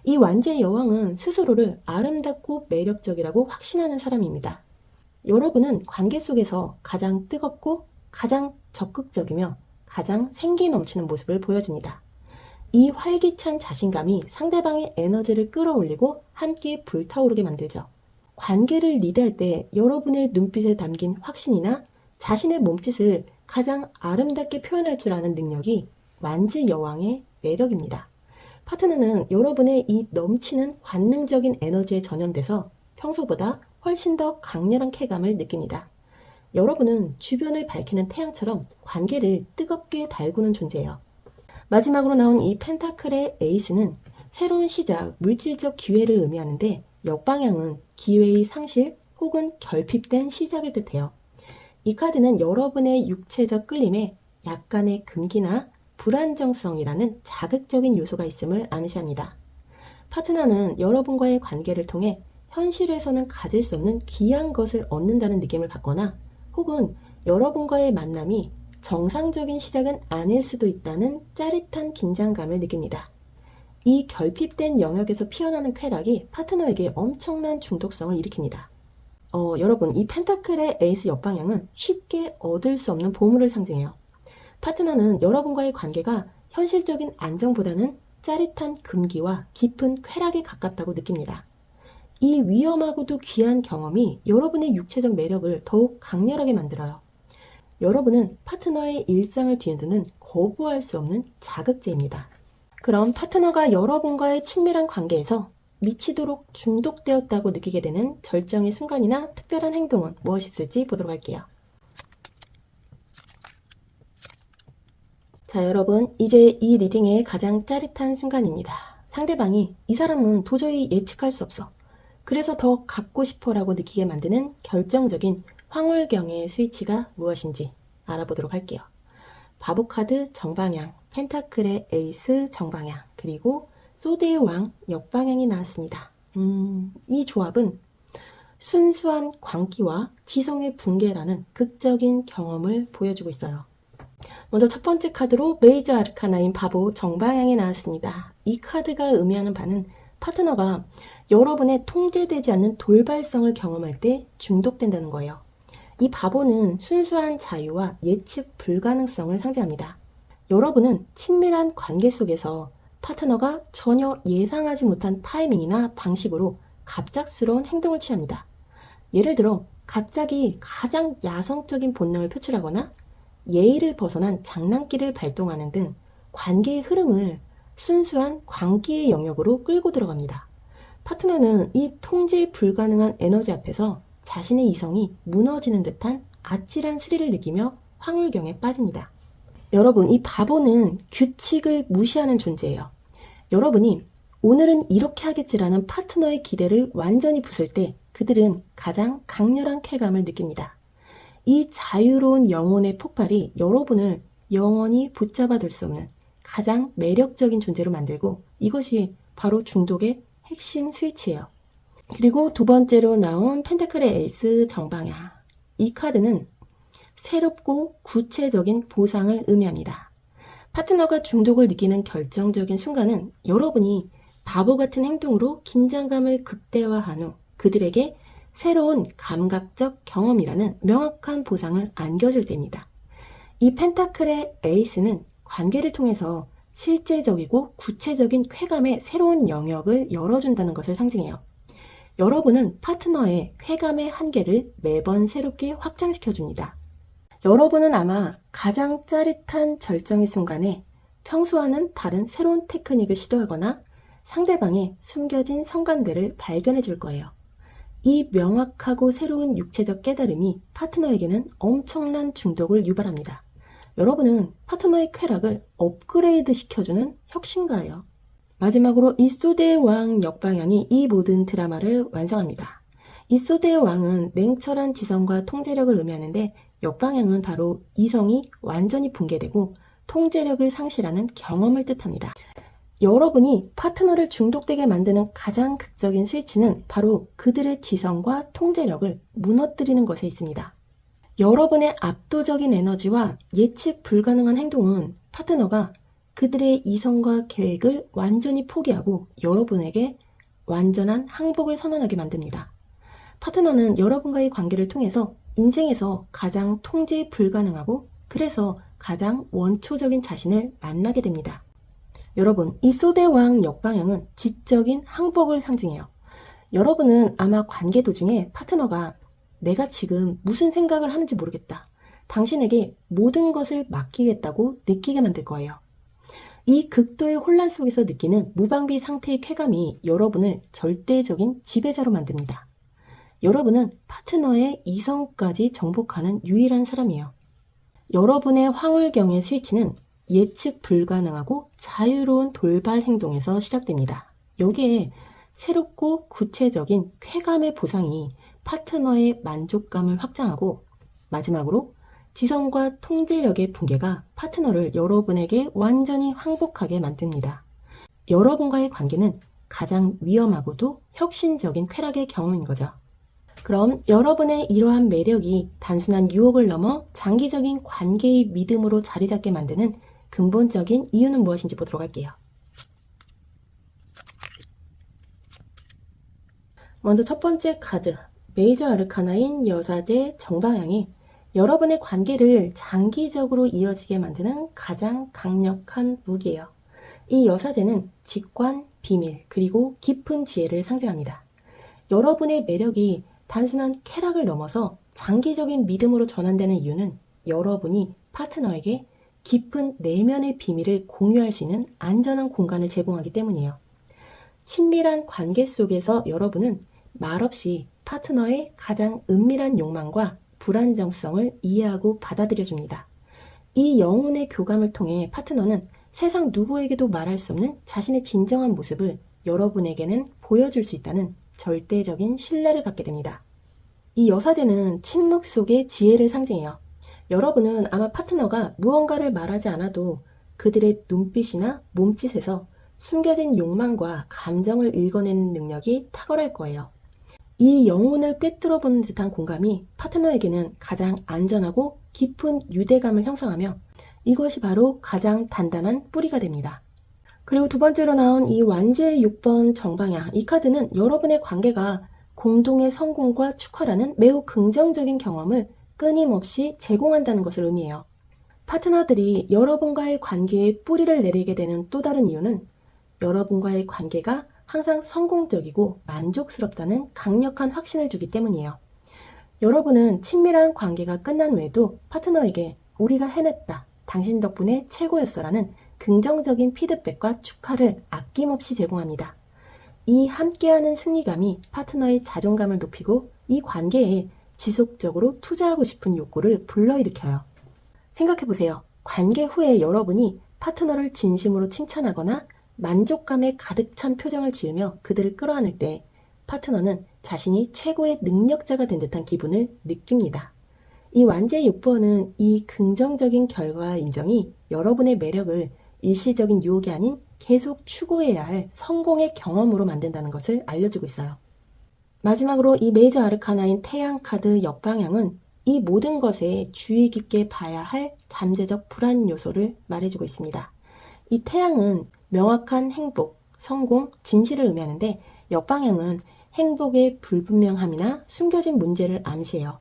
이 완지의 여왕은 스스로를 아름답고 매력적이라고 확신하는 사람입니다. 여러분은 관계 속에서 가장 뜨겁고 가장 적극적이며 가장 생기 넘치는 모습을 보여줍니다. 이 활기찬 자신감이 상대방의 에너지를 끌어올리고 함께 불타오르게 만들죠. 관계를 리드할 때 여러분의 눈빛에 담긴 확신이나 자신의 몸짓을 가장 아름답게 표현할 줄 아는 능력이 완지 여왕의 매력입니다. 파트너는 여러분의 이 넘치는 관능적인 에너지에 전염돼서 평소보다 훨씬 더 강렬한 쾌감을 느낍니다. 여러분은 주변을 밝히는 태양처럼 관계를 뜨겁게 달구는 존재예요. 마지막으로 나온 이 펜타클의 에이스는 새로운 시작, 물질적 기회를 의미하는데 역방향은 기회의 상실 혹은 결핍된 시작을 뜻해요. 이 카드는 여러분의 육체적 끌림에 약간의 금기나 불안정성이라는 자극적인 요소가 있음을 암시합니다. 파트너는 여러분과의 관계를 통해 현실에서는 가질 수 없는 귀한 것을 얻는다는 느낌을 받거나 혹은 여러분과의 만남이 정상적인 시작은 아닐 수도 있다는 짜릿한 긴장감을 느낍니다. 이 결핍된 영역에서 피어나는 쾌락이 파트너에게 엄청난 중독성을 일으킵니다. 여러분, 이 펜타클의 에이스 역방향은 쉽게 얻을 수 없는 보물을 상징해요. 파트너는 여러분과의 관계가 현실적인 안정보다는 짜릿한 금기와 깊은 쾌락에 가깝다고 느낍니다. 이 위험하고도 귀한 경험이 여러분의 육체적 매력을 더욱 강렬하게 만들어요. 여러분은 파트너의 일상을 뒤흔드는 거부할 수 없는 자극제입니다. 그럼 파트너가 여러분과의 친밀한 관계에서 미치도록 중독되었다고 느끼게 되는 절정의 순간이나 특별한 행동은 무엇이 있을지 보도록 할게요. 자, 여러분, 이제 이 리딩의 가장 짜릿한 순간입니다. 상대방이 이 사람은 도저히 예측할 수 없어. 그래서 더 갖고 싶어 라고 느끼게 만드는 결정적인 황홀경의 스위치가 무엇인지 알아보도록 할게요. 바보 카드 정방향, 펜타클의 에이스 정방향, 그리고 소드의 왕 역방향이 나왔습니다. 이 조합은 순수한 광기와 지성의 붕괴라는 극적인 경험을 보여주고 있어요. 먼저 첫 번째 카드로 메이저 아르카나인 바보 정방향이 나왔습니다. 이 카드가 의미하는 바는 파트너가 여러분의 통제되지 않는 돌발성을 경험할 때 중독된다는 거예요. 이 바보는 순수한 자유와 예측 불가능성을 상징합니다. 여러분은 친밀한 관계 속에서 파트너가 전혀 예상하지 못한 타이밍이나 방식으로 갑작스러운 행동을 취합니다. 예를 들어 갑자기 가장 야성적인 본능을 표출하거나 예의를 벗어난 장난기를 발동하는 등 관계의 흐름을 순수한 광기의 영역으로 끌고 들어갑니다. 파트너는 이 통제 불가능한 에너지 앞에서 자신의 이성이 무너지는 듯한 아찔한 스릴을 느끼며 황홀경에 빠집니다. 여러분, 이 바보는 규칙을 무시하는 존재예요. 여러분이 오늘은 이렇게 하겠지라는 파트너의 기대를 완전히 부술 때 그들은 가장 강렬한 쾌감을 느낍니다. 이 자유로운 영혼의 폭발이 여러분을 영원히 붙잡아둘 수 없는 가장 매력적인 존재로 만들고 이것이 바로 중독의 핵심 스위치예요. 그리고 두 번째로 나온 펜타클의 에이스 정방향. 이 카드는 새롭고 구체적인 보상을 의미합니다. 파트너가 중독을 느끼는 결정적인 순간은 여러분이 바보 같은 행동으로 긴장감을 극대화한 후 그들에게 새로운 감각적 경험이라는 명확한 보상을 안겨줄 때입니다. 이 펜타클의 에이스는 관계를 통해서 실제적이고 구체적인 쾌감의 새로운 영역을 열어준다는 것을 상징해요. 여러분은 파트너의 쾌감의 한계를 매번 새롭게 확장시켜줍니다. 여러분은 아마 가장 짜릿한 절정의 순간에 평소와는 다른 새로운 테크닉을 시도하거나 상대방의 숨겨진 성감대를 발견해 줄 거예요. 이 명확하고 새로운 육체적 깨달음이 파트너에게는 엄청난 중독을 유발합니다. 여러분은 파트너의 쾌락을 업그레이드 시켜주는 혁신가예요. 마지막으로 이 소드의 왕 역방향이 이 모든 드라마를 완성합니다. 이 소드의 왕은 냉철한 지성과 통제력을 의미하는데 역방향은 바로 이성이 완전히 붕괴되고 통제력을 상실하는 경험을 뜻합니다. 여러분이 파트너를 중독되게 만드는 가장 극적인 스위치는 바로 그들의 지성과 통제력을 무너뜨리는 것에 있습니다. 여러분의 압도적인 에너지와 예측 불가능한 행동은 파트너가 그들의 이성과 계획을 완전히 포기하고 여러분에게 완전한 항복을 선언하게 만듭니다. 파트너는 여러분과의 관계를 통해서 인생에서 가장 통제 불가능하고 그래서 가장 원초적인 자신을 만나게 됩니다. 여러분, 이 소드의 왕 역방향은 지적인 항복을 상징해요. 여러분은 아마 관계 도중에 파트너가 내가 지금 무슨 생각을 하는지 모르겠다. 당신에게 모든 것을 맡기겠다고 느끼게 만들 거예요. 이 극도의 혼란 속에서 느끼는 무방비 상태의 쾌감이 여러분을 절대적인 지배자로 만듭니다. 여러분은 파트너의 이성까지 정복하는 유일한 사람이에요. 여러분의 황홀경의 스위치는 예측 불가능하고 자유로운 돌발 행동에서 시작됩니다. 여기에 새롭고 구체적인 쾌감의 보상이 파트너의 만족감을 확장하고, 마지막으로 지성과 통제력의 붕괴가 파트너를 여러분에게 완전히 항복하게 만듭니다. 여러분과의 관계는 가장 위험하고도 혁신적인 쾌락의 경험인 거죠. 그럼 여러분의 이러한 매력이 단순한 유혹을 넘어 장기적인 관계의 믿음으로 자리 잡게 만드는 근본적인 이유는 무엇인지 보도록 할게요. 먼저 첫 번째 카드, 메이저 아르카나인 여사제 정방향이 여러분의 관계를 장기적으로 이어지게 만드는 가장 강력한 무기예요. 이 여사제는 직관, 비밀, 그리고 깊은 지혜를 상징합니다. 여러분의 매력이 단순한 쾌락을 넘어서 장기적인 믿음으로 전환되는 이유는 여러분이 파트너에게 깊은 내면의 비밀을 공유할 수 있는 안전한 공간을 제공하기 때문이에요. 친밀한 관계 속에서 여러분은 말없이 파트너의 가장 은밀한 욕망과 불안정성을 이해하고 받아들여줍니다. 이 영혼의 교감을 통해 파트너는 세상 누구에게도 말할 수 없는 자신의 진정한 모습을 여러분에게는 보여줄 수 있다는 절대적인 신뢰를 갖게 됩니다. 이 여사제는 침묵 속의 지혜를 상징해요. 여러분은 아마 파트너가 무언가를 말하지 않아도 그들의 눈빛이나 몸짓에서 숨겨진 욕망과 감정을 읽어내는 능력이 탁월할 거예요. 이 영혼을 꿰뚫어보는 듯한 공감이 파트너에게는 가장 안전하고 깊은 유대감을 형성하며 이것이 바로 가장 단단한 뿌리가 됩니다. 그리고 두 번째로 나온 이 완지의 6번 정방향, 이 카드는 여러분의 관계가 공동의 성공과 축하라는 매우 긍정적인 경험을 끊임없이 제공한다는 것을 의미해요. 파트너들이 여러분과의 관계에 뿌리를 내리게 되는 또 다른 이유는 여러분과의 관계가 항상 성공적이고 만족스럽다는 강력한 확신을 주기 때문이에요. 여러분은 친밀한 관계가 끝난 후에도 파트너에게 우리가 해냈다, 당신 덕분에 최고였어라는 긍정적인 피드백과 축하를 아낌없이 제공합니다. 이 함께하는 승리감이 파트너의 자존감을 높이고 이 관계에 지속적으로 투자하고 싶은 욕구를 불러일으켜요. 생각해보세요. 관계 후에 여러분이 파트너를 진심으로 칭찬하거나 만족감에 가득 찬 표정을 지으며 그들을 끌어안을 때 파트너는 자신이 최고의 능력자가 된 듯한 기분을 느낍니다. 이 완제의 6번은 이 긍정적인 결과 인정이 여러분의 매력을 일시적인 유혹이 아닌 계속 추구해야 할 성공의 경험으로 만든다는 것을 알려주고 있어요. 마지막으로 이 메이저 아르카나인 태양 카드 역방향은 이 모든 것에 주의 깊게 봐야 할 잠재적 불안 요소를 말해주고 있습니다. 이 태양은 명확한 행복, 성공, 진실을 의미하는데 역방향은 행복의 불분명함이나 숨겨진 문제를 암시해요.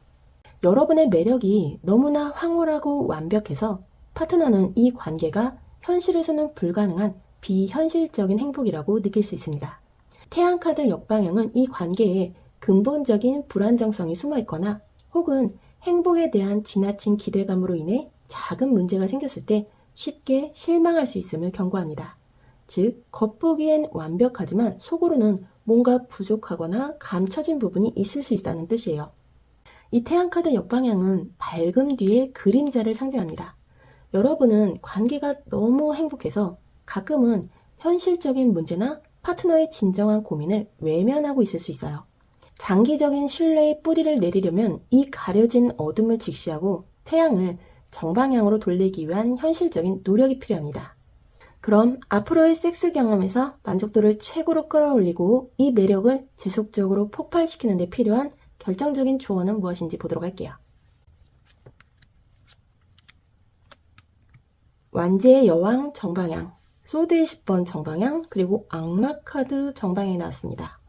여러분의 매력이 너무나 황홀하고 완벽해서 파트너는 이 관계가 현실에서는 불가능한 비현실적인 행복이라고 느낄 수 있습니다. 태양카드 역방향은 이 관계에 근본적인 불안정성이 숨어있거나 혹은 행복에 대한 지나친 기대감으로 인해 작은 문제가 생겼을 때 쉽게 실망할 수 있음을 경고합니다. 즉, 겉보기엔 완벽하지만 속으로는 뭔가 부족하거나 감춰진 부분이 있을 수 있다는 뜻이에요. 이 태양카드 역방향은 밝음 뒤에 그림자를 상징합니다. 여러분은 관계가 너무 행복해서 가끔은 현실적인 문제나 파트너의 진정한 고민을 외면하고 있을 수 있어요. 장기적인 신뢰의 뿌리를 내리려면 이 가려진 어둠을 직시하고 태양을 정방향으로 돌리기 위한 현실적인 노력이 필요합니다. 그럼 앞으로의 섹스 경험에서 만족도를 최고로 끌어올리고 이 매력을 지속적으로 폭발시키는 데 필요한 결정적인 조언은 무엇인지 보도록 할게요. 완제의 여왕 정방향, 소드의 10번 정방향, 그리고 악마 카드 정방향이 나왔습니다.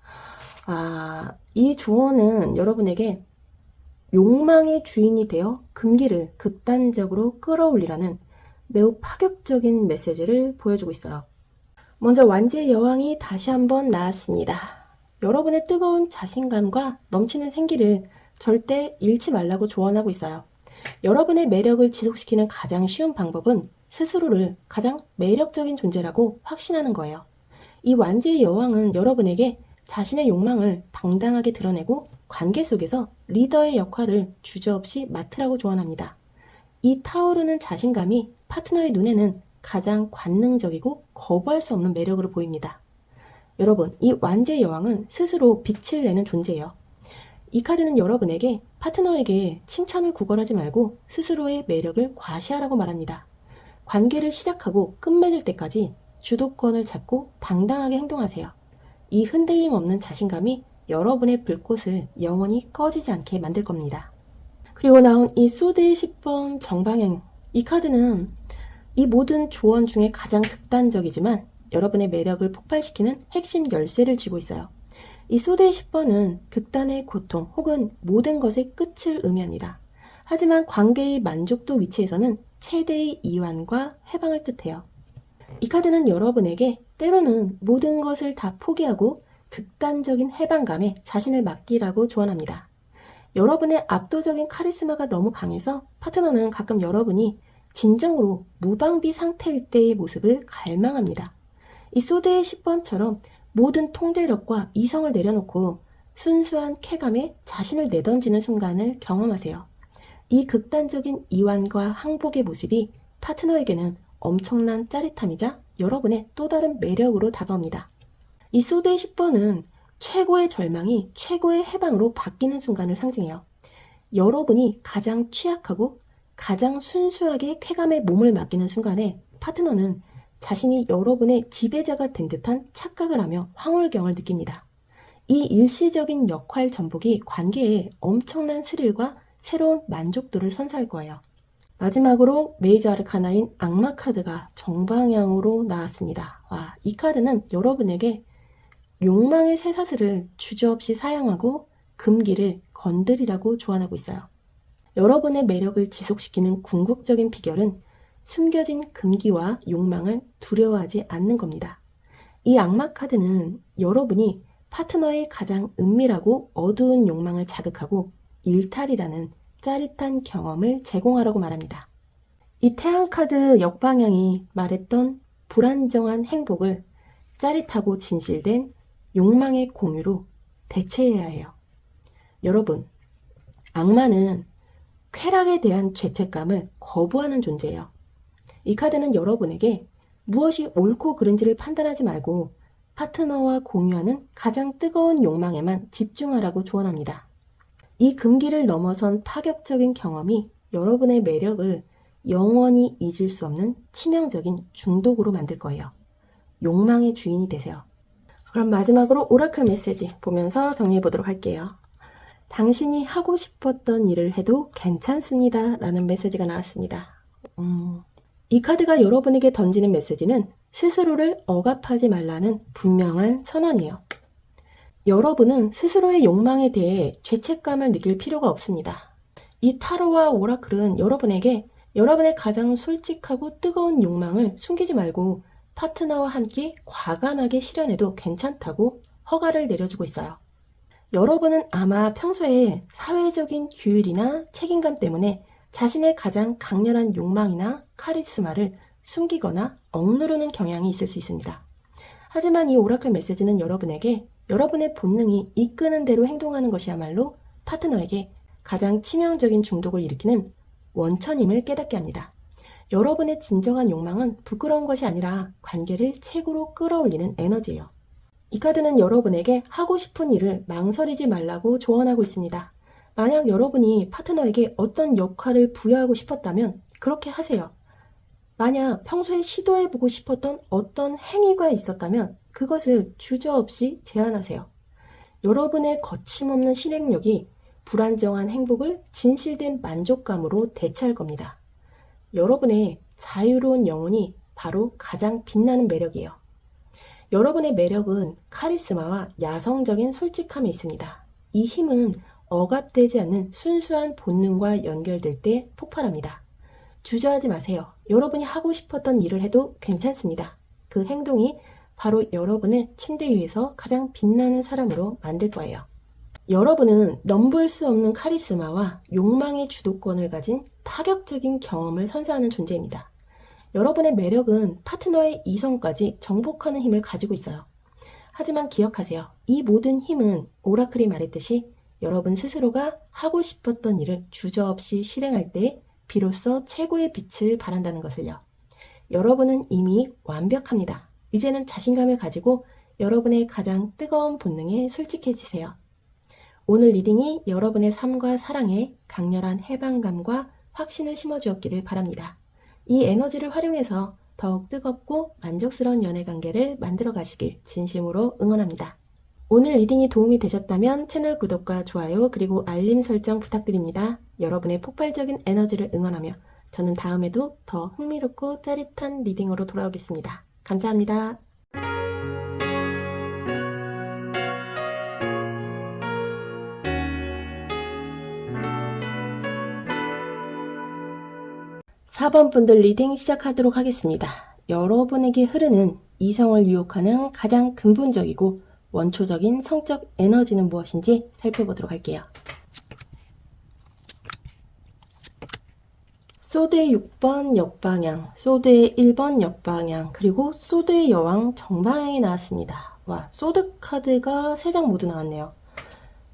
이 조언은 여러분에게 욕망의 주인이 되어 금기를 극단적으로 끌어올리라는 매우 파격적인 메시지를 보여주고 있어요. 먼저 완제의 여왕이 다시 한번 나왔습니다. 여러분의 뜨거운 자신감과 넘치는 생기를 절대 잃지 말라고 조언하고 있어요. 여러분의 매력을 지속시키는 가장 쉬운 방법은 스스로를 가장 매력적인 존재라고 확신하는 거예요. 이 완제의 여왕은 여러분에게 자신의 욕망을 당당하게 드러내고 관계 속에서 리더의 역할을 주저없이 맡으라고 조언합니다. 이 타오르는 자신감이 파트너의 눈에는 가장 관능적이고 거부할 수 없는 매력으로 보입니다. 여러분, 이 완제의 여왕은 스스로 빛을 내는 존재예요. 이 카드는 여러분에게 파트너에게 칭찬을 구걸하지 말고 스스로의 매력을 과시하라고 말합니다. 관계를 시작하고 끝맺을 때까지 주도권을 잡고 당당하게 행동하세요. 이 흔들림 없는 자신감이 여러분의 불꽃을 영원히 꺼지지 않게 만들 겁니다. 그리고 나온 이 소드의 10번 정방향, 이 카드는 이 모든 조언 중에 가장 극단적이지만 여러분의 매력을 폭발시키는 핵심 열쇠를 쥐고 있어요. 이 소드의 10번은 극단의 고통 혹은 모든 것의 끝을 의미합니다. 하지만 관계의 만족도 위치에서는 최대의 이완과 해방을 뜻해요. 이 카드는 여러분에게 때로는 모든 것을 다 포기하고 극단적인 해방감에 자신을 맡기라고 조언합니다. 여러분의 압도적인 카리스마가 너무 강해서 파트너는 가끔 여러분이 진정으로 무방비 상태일 때의 모습을 갈망합니다. 이 소드의 10번처럼 모든 통제력과 이성을 내려놓고 순수한 쾌감에 자신을 내던지는 순간을 경험하세요. 이 극단적인 이완과 항복의 모습이 파트너에게는 엄청난 짜릿함이자 여러분의 또 다른 매력으로 다가옵니다. 이 소드의 10번은 최고의 절망이 최고의 해방으로 바뀌는 순간을 상징해요. 여러분이 가장 취약하고 가장 순수하게 쾌감에 몸을 맡기는 순간에 파트너는 자신이 여러분의 지배자가 된 듯한 착각을 하며 황홀경을 느낍니다. 이 일시적인 역할 전복이 관계에 엄청난 스릴과 새로운 만족도를 선사할 거예요. 마지막으로 메이저 아르카나인 악마 카드가 정방향으로 나왔습니다. 와, 이 카드는 여러분에게 욕망의 쇠사슬을 주저없이 사용하고 금기를 건드리라고 조언하고 있어요. 여러분의 매력을 지속시키는 궁극적인 비결은 숨겨진 금기와 욕망을 두려워하지 않는 겁니다. 이 악마 카드는 여러분이 파트너의 가장 은밀하고 어두운 욕망을 자극하고 일탈이라는 짜릿한 경험을 제공하라고 말합니다. 이 태양 카드 역방향이 말했던 불안정한 행복을 짜릿하고 진실된 욕망의 공유로 대체해야 해요. 여러분, 악마는 쾌락에 대한 죄책감을 거부하는 존재예요. 이 카드는 여러분에게 무엇이 옳고 그른지를 판단하지 말고 파트너와 공유하는 가장 뜨거운 욕망에만 집중하라고 조언합니다. 이 금기를 넘어선 파격적인 경험이 여러분의 매력을 영원히 잊을 수 없는 치명적인 중독으로 만들 거예요. 욕망의 주인이 되세요. 그럼 마지막으로 오라클 메시지 보면서 정리해 보도록 할게요. 당신이 하고 싶었던 일을 해도 괜찮습니다 라는 메시지가 나왔습니다. 이 카드가 여러분에게 던지는 메시지는 스스로를 억압하지 말라는 분명한 선언이에요. 여러분은 스스로의 욕망에 대해 죄책감을 느낄 필요가 없습니다. 이 타로와 오라클은 여러분에게 여러분의 가장 솔직하고 뜨거운 욕망을 숨기지 말고 파트너와 함께 과감하게 실현해도 괜찮다고 허가를 내려주고 있어요. 여러분은 아마 평소에 사회적인 규율이나 책임감 때문에 자신의 가장 강렬한 욕망이나 카리스마를 숨기거나 억누르는 경향이 있을 수 있습니다. 하지만 이 오라클 메시지는 여러분에게 여러분의 본능이 이끄는 대로 행동하는 것이야말로 파트너에게 가장 치명적인 중독을 일으키는 원천임을 깨닫게 합니다. 여러분의 진정한 욕망은 부끄러운 것이 아니라 관계를 최고로 끌어올리는 에너지예요. 이 카드는 여러분에게 하고 싶은 일을 망설이지 말라고 조언하고 있습니다. 만약 여러분이 파트너에게 어떤 역할을 부여하고 싶었다면 그렇게 하세요. 만약 평소에 시도해보고 싶었던 어떤 행위가 있었다면 그것을 주저없이 제안하세요. 여러분의 거침없는 실행력이 불안정한 행복을 진실된 만족감으로 대체할 겁니다. 여러분의 자유로운 영혼이 바로 가장 빛나는 매력이에요. 여러분의 매력은 카리스마와 야성적인 솔직함에 있습니다. 이 힘은 억압되지 않는 순수한 본능과 연결될 때 폭발합니다. 주저하지 마세요. 여러분이 하고 싶었던 일을 해도 괜찮습니다. 그 행동이 바로 여러분을 침대 위에서 가장 빛나는 사람으로 만들 거예요. 여러분은 넘볼 수 없는 카리스마와 욕망의 주도권을 가진 파격적인 경험을 선사하는 존재입니다. 여러분의 매력은 파트너의 이성까지 정복하는 힘을 가지고 있어요. 하지만 기억하세요. 이 모든 힘은 오라클이 말했듯이 여러분 스스로가 하고 싶었던 일을 주저없이 실행할 때 비로소 최고의 빛을 발한다는 것을요. 여러분은 이미 완벽합니다. 이제는 자신감을 가지고 여러분의 가장 뜨거운 본능에 솔직해지세요. 오늘 리딩이 여러분의 삶과 사랑에 강렬한 해방감과 확신을 심어주었기를 바랍니다. 이 에너지를 활용해서 더욱 뜨겁고 만족스러운 연애관계를 만들어 가시길 진심으로 응원합니다. 오늘 리딩이 도움이 되셨다면 채널 구독과 좋아요 그리고 알림 설정 부탁드립니다. 여러분의 폭발적인 에너지를 응원하며 저는 다음에도 더 흥미롭고 짜릿한 리딩으로 돌아오겠습니다. 감사합니다. (4번) 분들 리딩 시작하도록 하겠습니다. 여러분에게 흐르는 이성을 유혹하는 가장 근본적이고 원초적인 성적 에너지는 무엇인지 살펴보도록 할게요. 소드의 6번 역방향, 소드의 1번 역방향, 그리고 소드의 여왕 정방향이 나왔습니다. 와, 소드 카드가 3장 모두 나왔네요.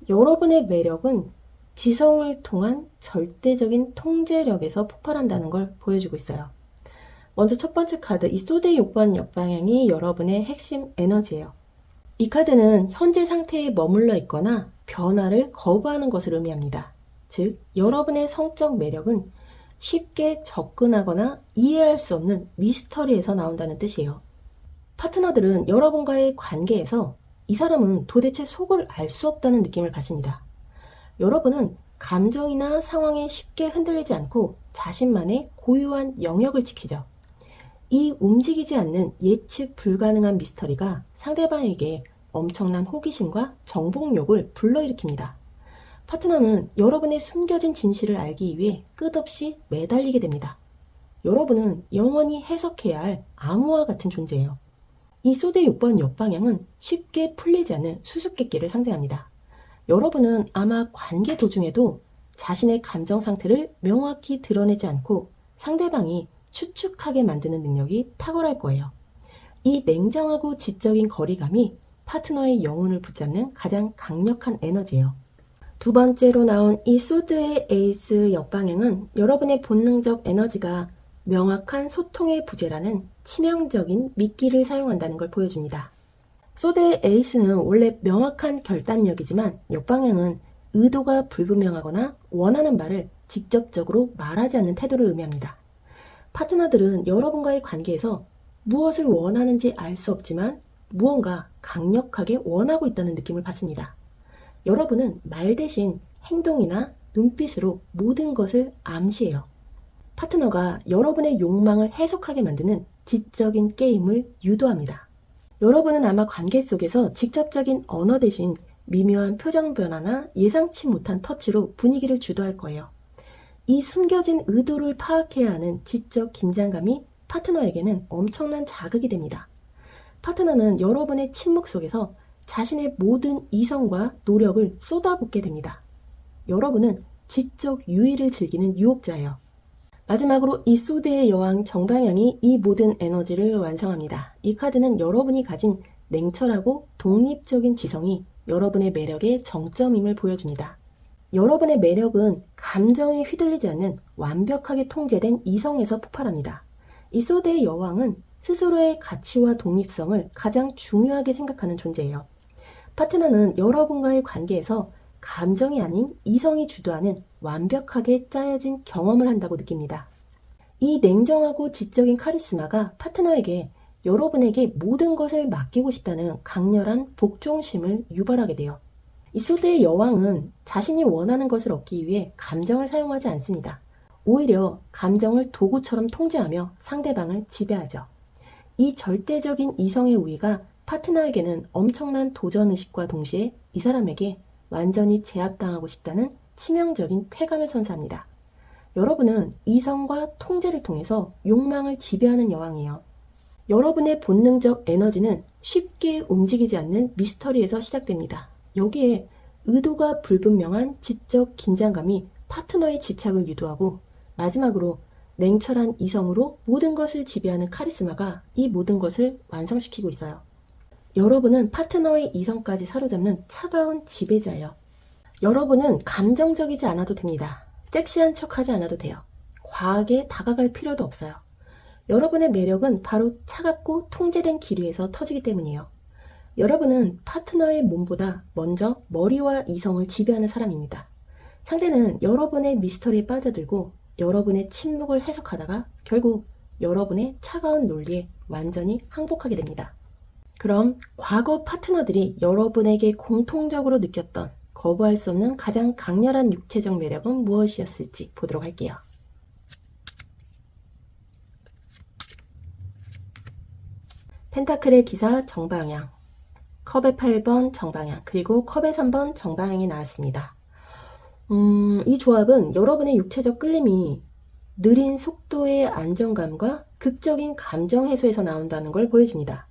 여러분의 매력은 지성을 통한 절대적인 통제력에서 폭발한다는 걸 보여주고 있어요. 먼저 첫 번째 카드, 이 소드의 6번 역방향이 여러분의 핵심 에너지예요. 이 카드는 현재 상태에 머물러 있거나 변화를 거부하는 것을 의미합니다. 즉, 여러분의 성적 매력은 쉽게 접근하거나 이해할 수 없는 미스터리에서 나온다는 뜻이에요. 파트너들은 여러분과의 관계에서 이 사람은 도대체 속을 알 수 없다는 느낌을 받습니다. 여러분은 감정이나 상황에 쉽게 흔들리지 않고 자신만의 고유한 영역을 지키죠. 이 움직이지 않는 예측 불가능한 미스터리가 상대방에게 엄청난 호기심과 정복욕을 불러일으킵니다. 파트너는 여러분의 숨겨진 진실을 알기 위해 끝없이 매달리게 됩니다. 여러분은 영원히 해석해야 할 암호와 같은 존재예요. 이 소드의 6번 역방향은 쉽게 풀리지 않는 수수께끼를 상징합니다. 여러분은 아마 관계 도중에도 자신의 감정 상태를 명확히 드러내지 않고 상대방이 추측하게 만드는 능력이 탁월할 거예요. 이 냉정하고 지적인 거리감이 파트너의 영혼을 붙잡는 가장 강력한 에너지예요. 두 번째로 나온 이 소드의 에이스 역방향은 여러분의 본능적 에너지가 명확한 소통의 부재라는 치명적인 미끼를 사용한다는 걸 보여줍니다. 소드의 에이스는 원래 명확한 결단력이지만 역방향은 의도가 불분명하거나 원하는 말을 직접적으로 말하지 않는 태도를 의미합니다. 파트너들은 여러분과의 관계에서 무엇을 원하는지 알 수 없지만 무언가 강력하게 원하고 있다는 느낌을 받습니다. 여러분은 말 대신 행동이나 눈빛으로 모든 것을 암시해요. 파트너가 여러분의 욕망을 해석하게 만드는 지적인 게임을 유도합니다. 여러분은 아마 관계 속에서 직접적인 언어 대신 미묘한 표정 변화나 예상치 못한 터치로 분위기를 주도할 거예요. 이 숨겨진 의도를 파악해야 하는 지적 긴장감이 파트너에게는 엄청난 자극이 됩니다. 파트너는 여러분의 침묵 속에서 자신의 모든 이성과 노력을 쏟아붓게 됩니다. 여러분은 지적 유의를 즐기는 유혹자예요. 마지막으로 이 소드의 여왕 정방향이 이 모든 에너지를 완성합니다. 이 카드는 여러분이 가진 냉철하고 독립적인 지성이 여러분의 매력의 정점임을 보여줍니다. 여러분의 매력은 감정에 휘둘리지 않는 완벽하게 통제된 이성에서 폭발합니다. 이 소드의 여왕은 스스로의 가치와 독립성을 가장 중요하게 생각하는 존재예요. 파트너는 여러분과의 관계에서 감정이 아닌 이성이 주도하는 완벽하게 짜여진 경험을 한다고 느낍니다. 이 냉정하고 지적인 카리스마가 파트너에게 여러분에게 모든 것을 맡기고 싶다는 강렬한 복종심을 유발하게 돼요. 이 소드의 여왕은 자신이 원하는 것을 얻기 위해 감정을 사용하지 않습니다. 오히려 감정을 도구처럼 통제하며 상대방을 지배하죠. 이 절대적인 이성의 우위가 파트너에게는 엄청난 도전의식과 동시에 이 사람에게 완전히 제압당하고 싶다는 치명적인 쾌감을 선사합니다. 여러분은 이성과 통제를 통해서 욕망을 지배하는 여왕이에요. 여러분의 본능적 에너지는 쉽게 움직이지 않는 미스터리에서 시작됩니다. 여기에 의도가 불분명한 지적 긴장감이 파트너의 집착을 유도하고 마지막으로 냉철한 이성으로 모든 것을 지배하는 카리스마가 이 모든 것을 완성시키고 있어요. 여러분은 파트너의 이성까지 사로잡는 차가운 지배자예요. 여러분은 감정적이지 않아도 됩니다. 섹시한 척하지 않아도 돼요. 과하게 다가갈 필요도 없어요. 여러분의 매력은 바로 차갑고 통제된 기류에서 터지기 때문이에요. 여러분은 파트너의 몸보다 먼저 머리와 이성을 지배하는 사람입니다. 상대는 여러분의 미스터리에 빠져들고 여러분의 침묵을 해석하다가 결국 여러분의 차가운 논리에 완전히 항복하게 됩니다. 그럼 과거 파트너들이 여러분에게 공통적으로 느꼈던 거부할 수 없는 가장 강렬한 육체적 매력은 무엇이었을지 보도록 할게요. 펜타클의 기사 정방향, 컵의 8번 정방향, 그리고 컵의 3번 정방향이 나왔습니다. 이 조합은 여러분의 육체적 끌림이 느린 속도의 안정감과 극적인 감정 해소에서 나온다는 걸 보여줍니다.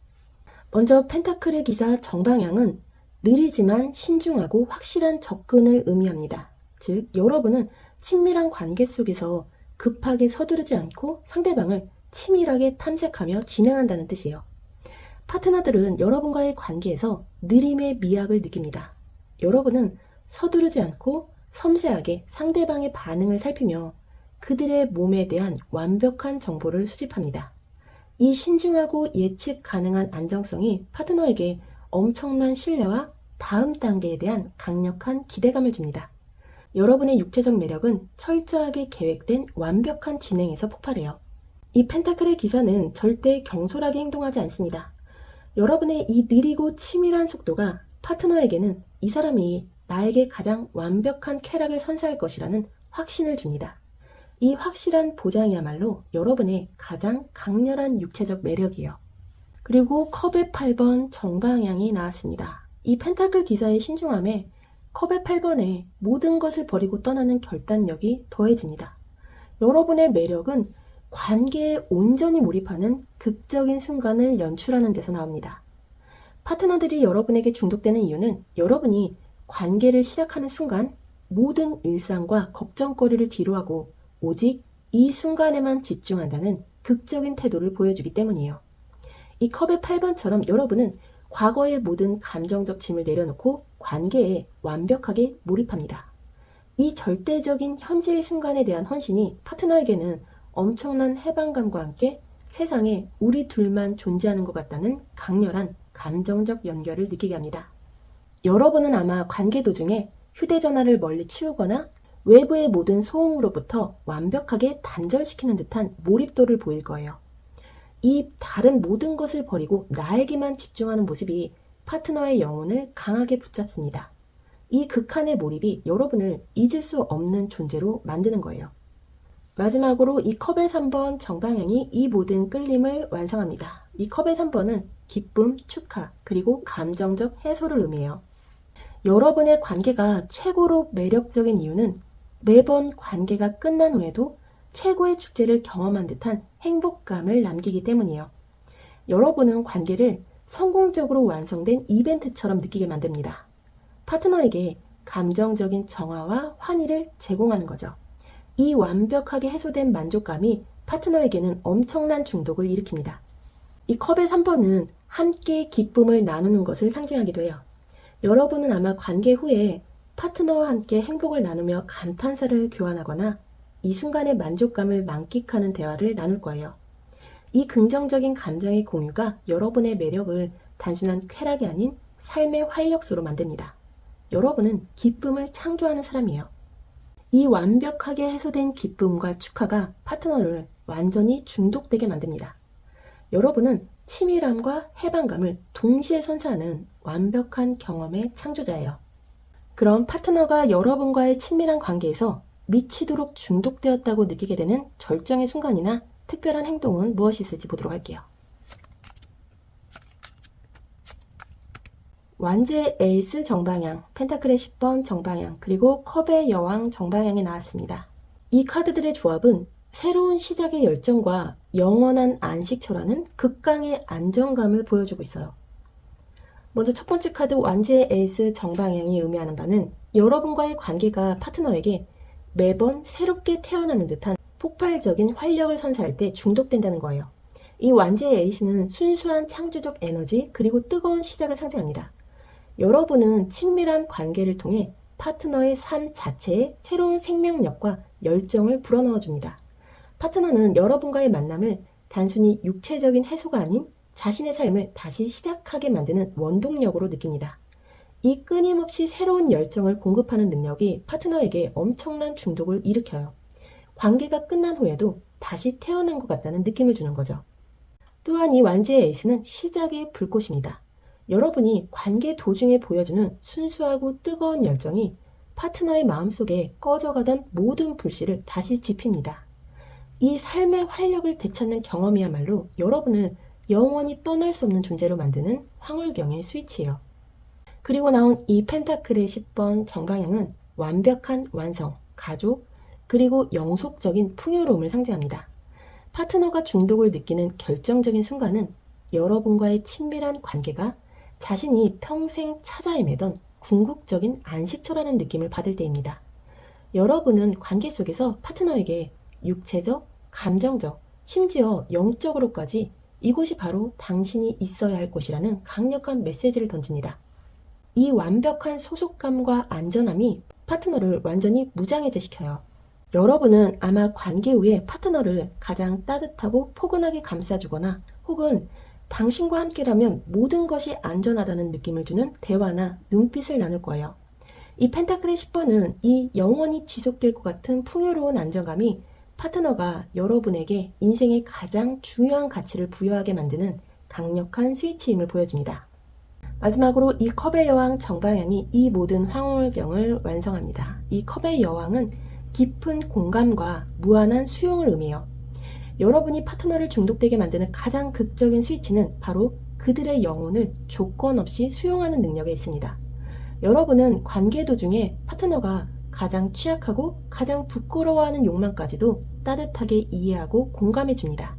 먼저 펜타클의 기사 정방향은 느리지만 신중하고 확실한 접근을 의미합니다. 즉, 여러분은 친밀한 관계 속에서 급하게 서두르지 않고 상대방을 치밀하게 탐색하며 진행한다는 뜻이에요. 파트너들은 여러분과의 관계에서 느림의 미학을 느낍니다. 여러분은 서두르지 않고 섬세하게 상대방의 반응을 살피며 그들의 몸에 대한 완벽한 정보를 수집합니다. 이 신중하고 예측 가능한 안정성이 파트너에게 엄청난 신뢰와 다음 단계에 대한 강력한 기대감을 줍니다. 여러분의 육체적 매력은 철저하게 계획된 완벽한 진행에서 폭발해요. 이 펜타클의 기사는 절대 경솔하게 행동하지 않습니다. 여러분의 이 느리고 치밀한 속도가 파트너에게는 이 사람이 나에게 가장 완벽한 쾌락을 선사할 것이라는 확신을 줍니다. 이 확실한 보장이야말로 여러분의 가장 강렬한 육체적 매력이에요. 그리고 컵의 8번 정방향이 나왔습니다. 이 펜타클 기사의 신중함에 컵의 8번에 모든 것을 버리고 떠나는 결단력이 더해집니다. 여러분의 매력은 관계에 온전히 몰입하는 극적인 순간을 연출하는 데서 나옵니다. 파트너들이 여러분에게 중독되는 이유는 여러분이 관계를 시작하는 순간 모든 일상과 걱정거리를 뒤로하고 오직 이 순간에만 집중한다는 극적인 태도를 보여주기 때문이에요. 이 컵의 8번처럼 여러분은 과거의 모든 감정적 짐을 내려놓고 관계에 완벽하게 몰입합니다. 이 절대적인 현재의 순간에 대한 헌신이 파트너에게는 엄청난 해방감과 함께 세상에 우리 둘만 존재하는 것 같다는 강렬한 감정적 연결을 느끼게 합니다. 여러분은 아마 관계 도중에 휴대전화를 멀리 치우거나 외부의 모든 소음으로부터 완벽하게 단절시키는 듯한 몰입도를 보일 거예요. 이 다른 모든 것을 버리고 나에게만 집중하는 모습이 파트너의 영혼을 강하게 붙잡습니다. 이 극한의 몰입이 여러분을 잊을 수 없는 존재로 만드는 거예요. 마지막으로 이 컵의 3번 정방향이 이 모든 끌림을 완성합니다. 이 컵의 3번은 기쁨, 축하, 그리고 감정적 해소를 의미해요. 여러분의 관계가 최고로 매력적인 이유는 매번 관계가 끝난 후에도 최고의 축제를 경험한 듯한 행복감을 남기기 때문이에요. 여러분은 관계를 성공적으로 완성된 이벤트처럼 느끼게 만듭니다. 파트너에게 감정적인 정화와 환희를 제공하는 거죠. 이 완벽하게 해소된 만족감이 파트너에게는 엄청난 중독을 일으킵니다. 이 컵의 3번은 함께 기쁨을 나누는 것을 상징하기도 해요. 여러분은 아마 관계 후에 파트너와 함께 행복을 나누며 감탄사를 교환하거나 이 순간의 만족감을 만끽하는 대화를 나눌 거예요. 이 긍정적인 감정의 공유가 여러분의 매력을 단순한 쾌락이 아닌 삶의 활력소로 만듭니다. 여러분은 기쁨을 창조하는 사람이에요. 이 완벽하게 해소된 기쁨과 축하가 파트너를 완전히 중독되게 만듭니다. 여러분은 치밀함과 해방감을 동시에 선사하는 완벽한 경험의 창조자예요. 그럼 파트너가 여러분과의 친밀한 관계에서 미치도록 중독되었다고 느끼게 되는 절정의 순간이나 특별한 행동은 무엇이 있을지 보도록 할게요. 완제의 에이스 정방향, 펜타클의 10번 정방향, 그리고 컵의 여왕 정방향이 나왔습니다. 이 카드들의 조합은 새로운 시작의 열정과 영원한 안식처라는 극강의 안정감을 보여주고 있어요. 먼저 첫 번째 카드 완제의 에이스 정방향이 의미하는 바는 여러분과의 관계가 파트너에게 매번 새롭게 태어나는 듯한 폭발적인 활력을 선사할 때 중독된다는 거예요. 이 완제의 에이스는 순수한 창조적 에너지 그리고 뜨거운 시작을 상징합니다. 여러분은 친밀한 관계를 통해 파트너의 삶 자체에 새로운 생명력과 열정을 불어넣어줍니다. 파트너는 여러분과의 만남을 단순히 육체적인 해소가 아닌 자신의 삶을 다시 시작하게 만드는 원동력으로 느낍니다. 이 끊임없이 새로운 열정을 공급하는 능력이 파트너에게 엄청난 중독을 일으켜요. 관계가 끝난 후에도 다시 태어난 것 같다는 느낌을 주는 거죠. 또한 이 완제의 에이스는 시작의 불꽃입니다. 여러분이 관계 도중에 보여주는 순수하고 뜨거운 열정이 파트너의 마음속에 꺼져가던 모든 불씨를 다시 지핍니다. 이 삶의 활력을 되찾는 경험이야말로 여러분을 영원히 떠날 수 없는 존재로 만드는 황홀경의 스위치예요. 그리고 나온 이 펜타클의 10번 정방향은 완벽한 완성, 가족, 그리고 영속적인 풍요로움을 상징합니다. 파트너가 중독을 느끼는 결정적인 순간은 여러분과의 친밀한 관계가 자신이 평생 찾아 헤매던 궁극적인 안식처라는 느낌을 받을 때입니다. 여러분은 관계 속에서 파트너에게 육체적, 감정적, 심지어 영적으로까지 이곳이 바로 당신이 있어야 할 곳이라는 강력한 메시지를 던집니다. 이 완벽한 소속감과 안전함이 파트너를 완전히 무장해제시켜요. 여러분은 아마 관계 후에 파트너를 가장 따뜻하고 포근하게 감싸주거나 혹은 당신과 함께라면 모든 것이 안전하다는 느낌을 주는 대화나 눈빛을 나눌 거예요. 이 펜타클의 10번은 이 영원히 지속될 것 같은 풍요로운 안정감이 파트너가 여러분에게 인생의 가장 중요한 가치를 부여하게 만드는 강력한 스위치임을 보여줍니다. 마지막으로 이 컵의 여왕 정방향이 이 모든 황홀경을 완성합니다. 이 컵의 여왕은 깊은 공감과 무한한 수용을 의미해요. 여러분이 파트너를 중독되게 만드는 가장 극적인 스위치는 바로 그들의 영혼을 조건 없이 수용하는 능력에 있습니다. 여러분은 관계 도중에 파트너가 가장 취약하고 가장 부끄러워하는 욕망까지도 따뜻하게 이해하고 공감해 줍니다.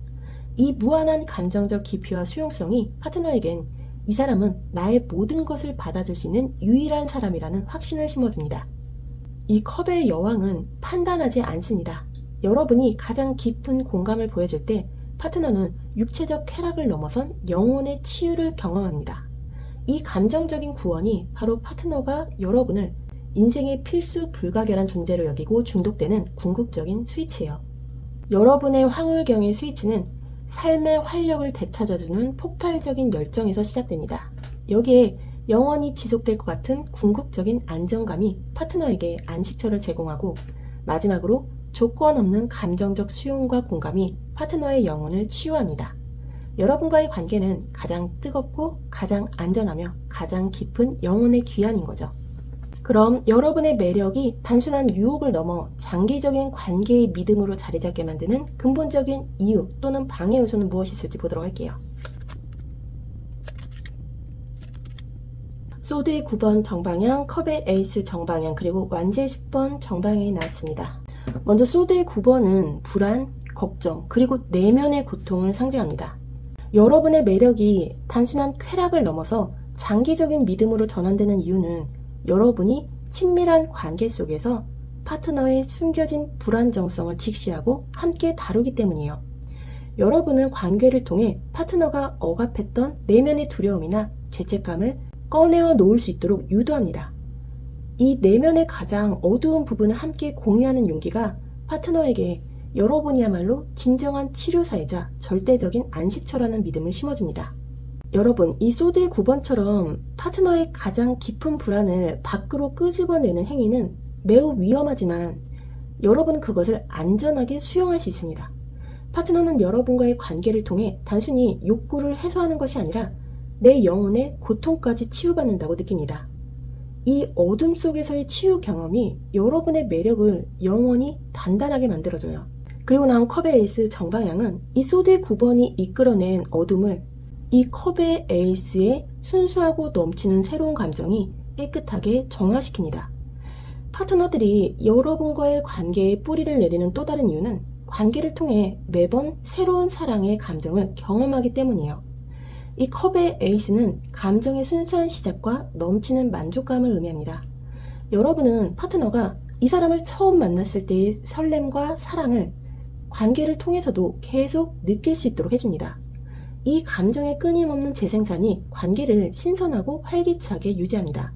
이 무한한 감정적 깊이와 수용성이 파트너에겐 이 사람은 나의 모든 것을 받아줄 수 있는 유일한 사람이라는 확신을 심어줍니다. 이 컵의 여왕은 판단하지 않습니다. 여러분이 가장 깊은 공감을 보여줄 때 파트너는 육체적 쾌락을 넘어선 영혼의 치유를 경험합니다. 이 감정적인 구원이 바로 파트너가 여러분을 인생의 필수 불가결한 존재로 여기고 중독되는 궁극적인 스위치예요. 여러분의 황홀경의 스위치는 삶의 활력을 되찾아주는 폭발적인 열정에서 시작됩니다. 여기에 영원히 지속될 것 같은 궁극적인 안정감이 파트너에게 안식처를 제공하고 마지막으로 조건 없는 감정적 수용과 공감이 파트너의 영혼을 치유합니다. 여러분과의 관계는 가장 뜨겁고 가장 안전하며 가장 깊은 영혼의 귀환인 거죠. 그럼 여러분의 매력이 단순한 유혹을 넘어 장기적인 관계의 믿음으로 자리 잡게 만드는 근본적인 이유 또는 방해 요소는 무엇이 있을지 보도록 할게요. 소드의 9번 정방향, 컵의 에이스 정방향, 그리고 완제의 10번 정방향이 나왔습니다. 먼저 소드의 9번은 불안, 걱정, 그리고 내면의 고통을 상징합니다. 여러분의 매력이 단순한 쾌락을 넘어서 장기적인 믿음으로 전환되는 이유는 여러분이 친밀한 관계 속에서 파트너의 숨겨진 불안정성을 직시하고 함께 다루기 때문이에요. 여러분은 관계를 통해 파트너가 억압했던 내면의 두려움이나 죄책감을 꺼내어 놓을 수 있도록 유도합니다. 이 내면의 가장 어두운 부분을 함께 공유하는 용기가 파트너에게 여러분이야말로 진정한 치료사이자 절대적인 안식처라는 믿음을 심어줍니다. 여러분, 이 소드의 9번처럼 파트너의 가장 깊은 불안을 밖으로 끄집어내는 행위는 매우 위험하지만 여러분은 그것을 안전하게 수용할 수 있습니다. 파트너는 여러분과의 관계를 통해 단순히 욕구를 해소하는 것이 아니라 내 영혼의 고통까지 치유받는다고 느낍니다. 이 어둠 속에서의 치유 경험이 여러분의 매력을 영원히 단단하게 만들어줘요. 그리고 나온 컵의 에이스 정방향은 이 소드의 9번이 이끌어낸 어둠을 이 컵의 에이스의 순수하고 넘치는 새로운 감정이 깨끗하게 정화시킵니다. 파트너들이 여러분과의 관계에 뿌리를 내리는 또 다른 이유는 관계를 통해 매번 새로운 사랑의 감정을 경험하기 때문이에요. 이 컵의 에이스는 감정의 순수한 시작과 넘치는 만족감을 의미합니다. 여러분은 파트너가 이 사람을 처음 만났을 때의 설렘과 사랑을 관계를 통해서도 계속 느낄 수 있도록 해줍니다. 이 감정의 끊임없는 재생산이 관계를 신선하고 활기차게 유지합니다.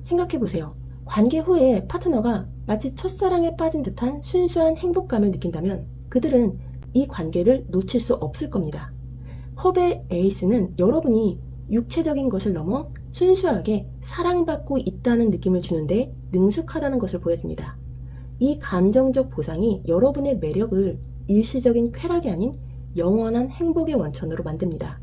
생각해보세요. 관계 후에 파트너가 마치 첫사랑에 빠진 듯한 순수한 행복감을 느낀다면 그들은 이 관계를 놓칠 수 없을 겁니다. 컵의 에이스는 여러분이 육체적인 것을 넘어 순수하게 사랑받고 있다는 느낌을 주는데 능숙하다는 것을 보여줍니다. 이 감정적 보상이 여러분의 매력을 일시적인 쾌락이 아닌 영원한 행복의 원천으로 만듭니다.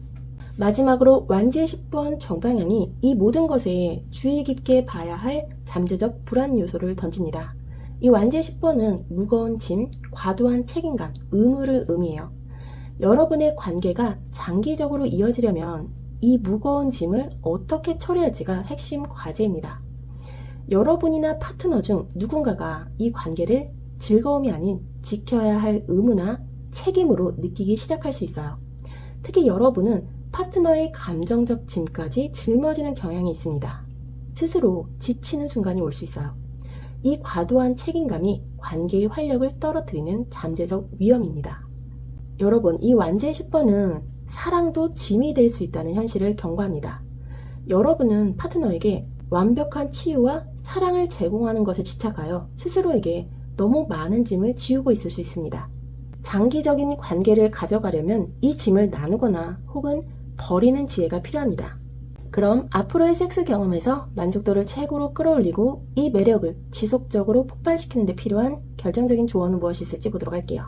마지막으로 완지의 10번 정방향이 이 모든 것에 주의 깊게 봐야 할 잠재적 불안 요소를 던집니다. 이 완지의 10번은 무거운 짐, 과도한 책임감, 의무를 의미해요. 여러분의 관계가 장기적으로 이어지려면 이 무거운 짐을 어떻게 처리할지가 핵심 과제입니다. 여러분이나 파트너 중 누군가가 이 관계를 즐거움이 아닌 지켜야 할 의무나 책임으로 느끼기 시작할 수 있어요. 특히 여러분은 파트너의 감정적 짐까지 짊어지는 경향이 있습니다. 스스로 지치는 순간이 올 수 있어요. 이 과도한 책임감이 관계의 활력을 떨어뜨리는 잠재적 위험입니다. 여러분, 이 완지의 10번은 사랑도 짐이 될 수 있다는 현실을 경고합니다. 여러분은 파트너에게 완벽한 치유와 사랑을 제공하는 것에 집착하여 스스로에게 너무 많은 짐을 지우고 있을 수 있습니다. 장기적인 관계를 가져가려면 이 짐을 나누거나 혹은 버리는 지혜가 필요합니다. 그럼 앞으로의 섹스 경험에서 만족도를 최고로 끌어올리고 이 매력을 지속적으로 폭발시키는 데 필요한 결정적인 조언은 무엇이 있을지 보도록 할게요.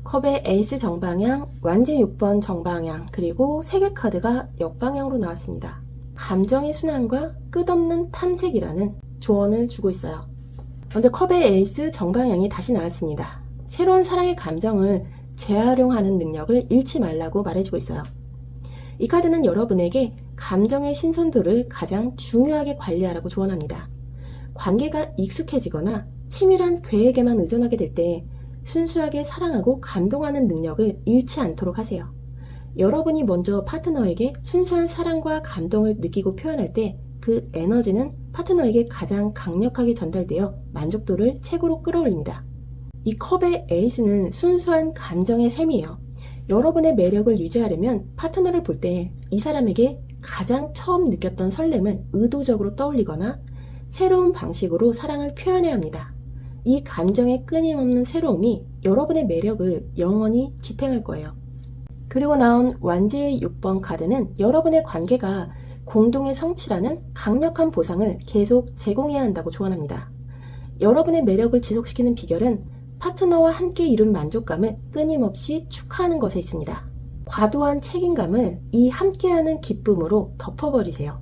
컵의 에이스 정방향, 완지 6번 정방향, 그리고 3개 카드가 역방향으로 나왔습니다. 감정의 순환과 끝없는 탐색이라는 조언을 주고 있어요. 먼저 컵의 에이스 정방향이 다시 나왔습니다. 새로운 사랑의 감정을 재활용하는 능력을 잃지 말라고 말해주고 있어요. 이 카드는 여러분에게 감정의 신선도를 가장 중요하게 관리하라고 조언합니다. 관계가 익숙해지거나 치밀한 계획에만 의존하게 될 때 순수하게 사랑하고 감동하는 능력을 잃지 않도록 하세요. 여러분이 먼저 파트너에게 순수한 사랑과 감동을 느끼고 표현할 때 그 에너지는 파트너에게 가장 강력하게 전달되어 만족도를 최고로 끌어올립니다. 이 컵의 에이스는 순수한 감정의 셈이에요. 여러분의 매력을 유지하려면 파트너를 볼 때 이 사람에게 가장 처음 느꼈던 설렘을 의도적으로 떠올리거나 새로운 방식으로 사랑을 표현해야 합니다. 이 감정의 끊임없는 새로움이 여러분의 매력을 영원히 지탱할 거예요. 그리고 나온 완지의 6번 카드는 여러분의 관계가 공동의 성취라는 강력한 보상을 계속 제공해야 한다고 조언합니다. 여러분의 매력을 지속시키는 비결은 파트너와 함께 이룬 만족감을 끊임없이 축하하는 것에 있습니다. 과도한 책임감을 이 함께하는 기쁨으로 덮어버리세요.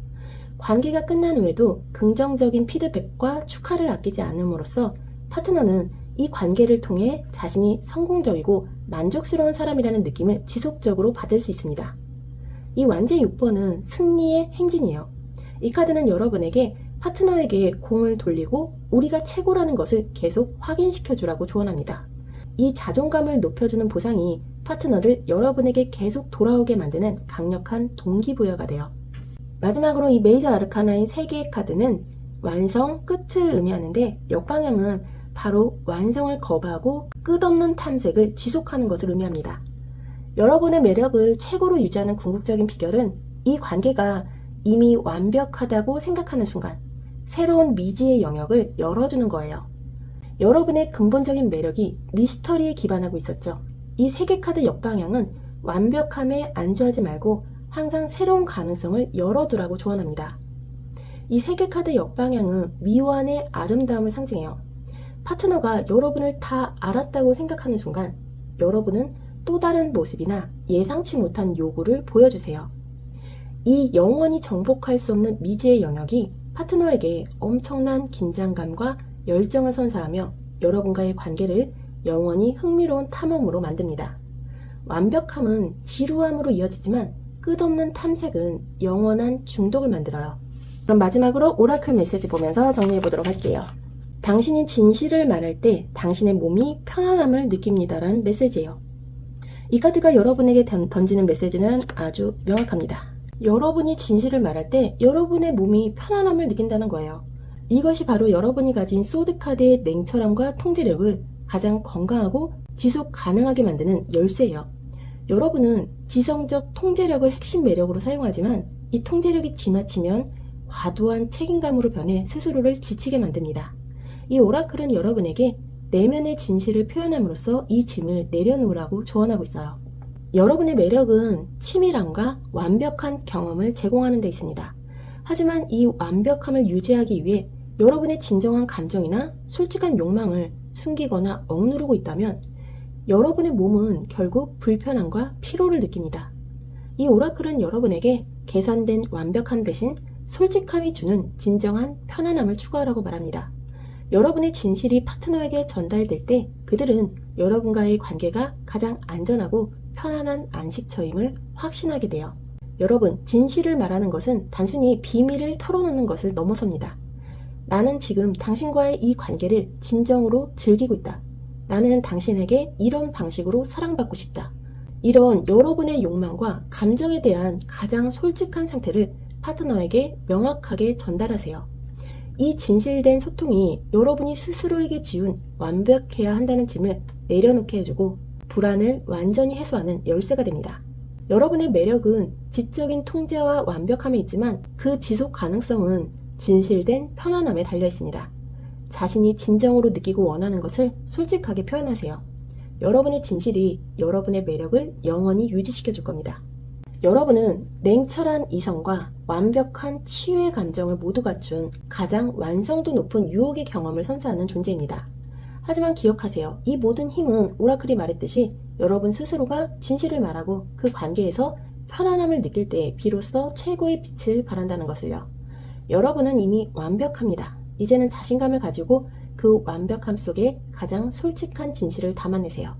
관계가 끝난 후에도 긍정적인 피드백과 축하를 아끼지 않음으로써 파트너는 이 관계를 통해 자신이 성공적이고 만족스러운 사람이라는 느낌을 지속적으로 받을 수 있습니다. 이 완지 6번은 승리의 행진이에요. 이 카드는 여러분에게 파트너에게 공을 돌리고 우리가 최고라는 것을 계속 확인시켜 주라고 조언합니다. 이 자존감을 높여주는 보상이 파트너를 여러분에게 계속 돌아오게 만드는 강력한 동기부여가 돼요. 마지막으로 이 메이저 아르카나인 3개의 카드는 완성, 끝을 의미하는데 역방향은 바로 완성을 거부하고 끝없는 탐색을 지속하는 것을 의미합니다. 여러분의 매력을 최고로 유지하는 궁극적인 비결은 이 관계가 이미 완벽하다고 생각하는 순간 새로운 미지의 영역을 열어주는 거예요. 여러분의 근본적인 매력이 미스터리에 기반하고 있었죠. 이 3개 카드 역방향은 완벽함에 안주하지 말고 항상 새로운 가능성을 열어두라고 조언합니다. 이 3개 카드 역방향은 미완의 아름다움을 상징해요. 파트너가 여러분을 다 알았다고 생각하는 순간 여러분은 또 다른 모습이나 예상치 못한 요구를 보여주세요. 이 영원히 정복할 수 없는 미지의 영역이 파트너에게 엄청난 긴장감과 열정을 선사하며 여러분과의 관계를 영원히 흥미로운 탐험으로 만듭니다. 완벽함은 지루함으로 이어지지만 끝없는 탐색은 영원한 중독을 만들어요. 그럼 마지막으로 오라클 메시지 보면서 정리해 보도록 할게요. 당신이 진실을 말할 때 당신의 몸이 편안함을 느낍니다라는 메시지예요. 이 카드가 여러분에게 던지는 메시지는 아주 명확합니다. 여러분이 진실을 말할 때 여러분의 몸이 편안함을 느낀다는 거예요. 이것이 바로 여러분이 가진 소드 카드의 냉철함과 통제력을 가장 건강하고 지속 가능하게 만드는 열쇠예요. 여러분은 지성적 통제력을 핵심 매력으로 사용하지만 이 통제력이 지나치면 과도한 책임감으로 변해 스스로를 지치게 만듭니다. 이 오라클은 여러분에게 내면의 진실을 표현함으로써 이 짐을 내려놓으라고 조언하고 있어요. 여러분의 매력은 치밀함과 완벽한 경험을 제공하는 데 있습니다. 하지만 이 완벽함을 유지하기 위해 여러분의 진정한 감정이나 솔직한 욕망을 숨기거나 억누르고 있다면 여러분의 몸은 결국 불편함과 피로를 느낍니다. 이 오라클은 여러분에게 계산된 완벽함 대신 솔직함이 주는 진정한 편안함을 추구하라고 말합니다. 여러분의 진실이 파트너에게 전달될 때 그들은 여러분과의 관계가 가장 안전하고 편안한 안식처임을 확신하게 돼요. 여러분, 진실을 말하는 것은 단순히 비밀을 털어놓는 것을 넘어섭니다. 나는 지금 당신과의 이 관계를 진정으로 즐기고 있다. 나는 당신에게 이런 방식으로 사랑받고 싶다. 이런 여러분의 욕망과 감정에 대한 가장 솔직한 상태를 파트너에게 명확하게 전달하세요. 이 진실된 소통이 여러분이 스스로에게 지운 완벽해야 한다는 짐을 내려놓게 해주고 불안을 완전히 해소하는 열쇠가 됩니다. 여러분의 매력은 지적인 통제와 완벽함에 있지만 그 지속 가능성은 진실된 편안함에 달려 있습니다. 자신이 진정으로 느끼고 원하는 것을 솔직하게 표현하세요. 여러분의 진실이 여러분의 매력을 영원히 유지시켜 줄 겁니다. 여러분은 냉철한 이성과 완벽한 치유의 감정을 모두 갖춘 가장 완성도 높은 유혹의 경험을 선사하는 존재입니다. 하지만 기억하세요. 이 모든 힘은 오라클이 말했듯이 여러분 스스로가 진실을 말하고 그 관계에서 편안함을 느낄 때 비로소 최고의 빛을 발한다는 것을요. 여러분은 이미 완벽합니다. 이제는 자신감을 가지고 그 완벽함 속에 가장 솔직한 진실을 담아내세요.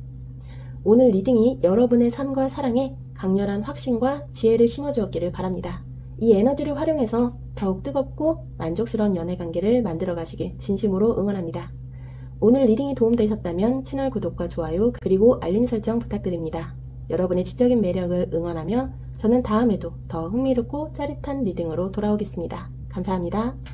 오늘 리딩이 여러분의 삶과 사랑에 강렬한 확신과 지혜를 심어주었기를 바랍니다. 이 에너지를 활용해서 더욱 뜨겁고 만족스러운 연애관계를 만들어 가시길 진심으로 응원합니다. 오늘 리딩이 도움되셨다면 채널 구독과 좋아요 그리고 알림 설정 부탁드립니다. 여러분의 지적인 매력을 응원하며 저는 다음에도 더 흥미롭고 짜릿한 리딩으로 돌아오겠습니다. 감사합니다.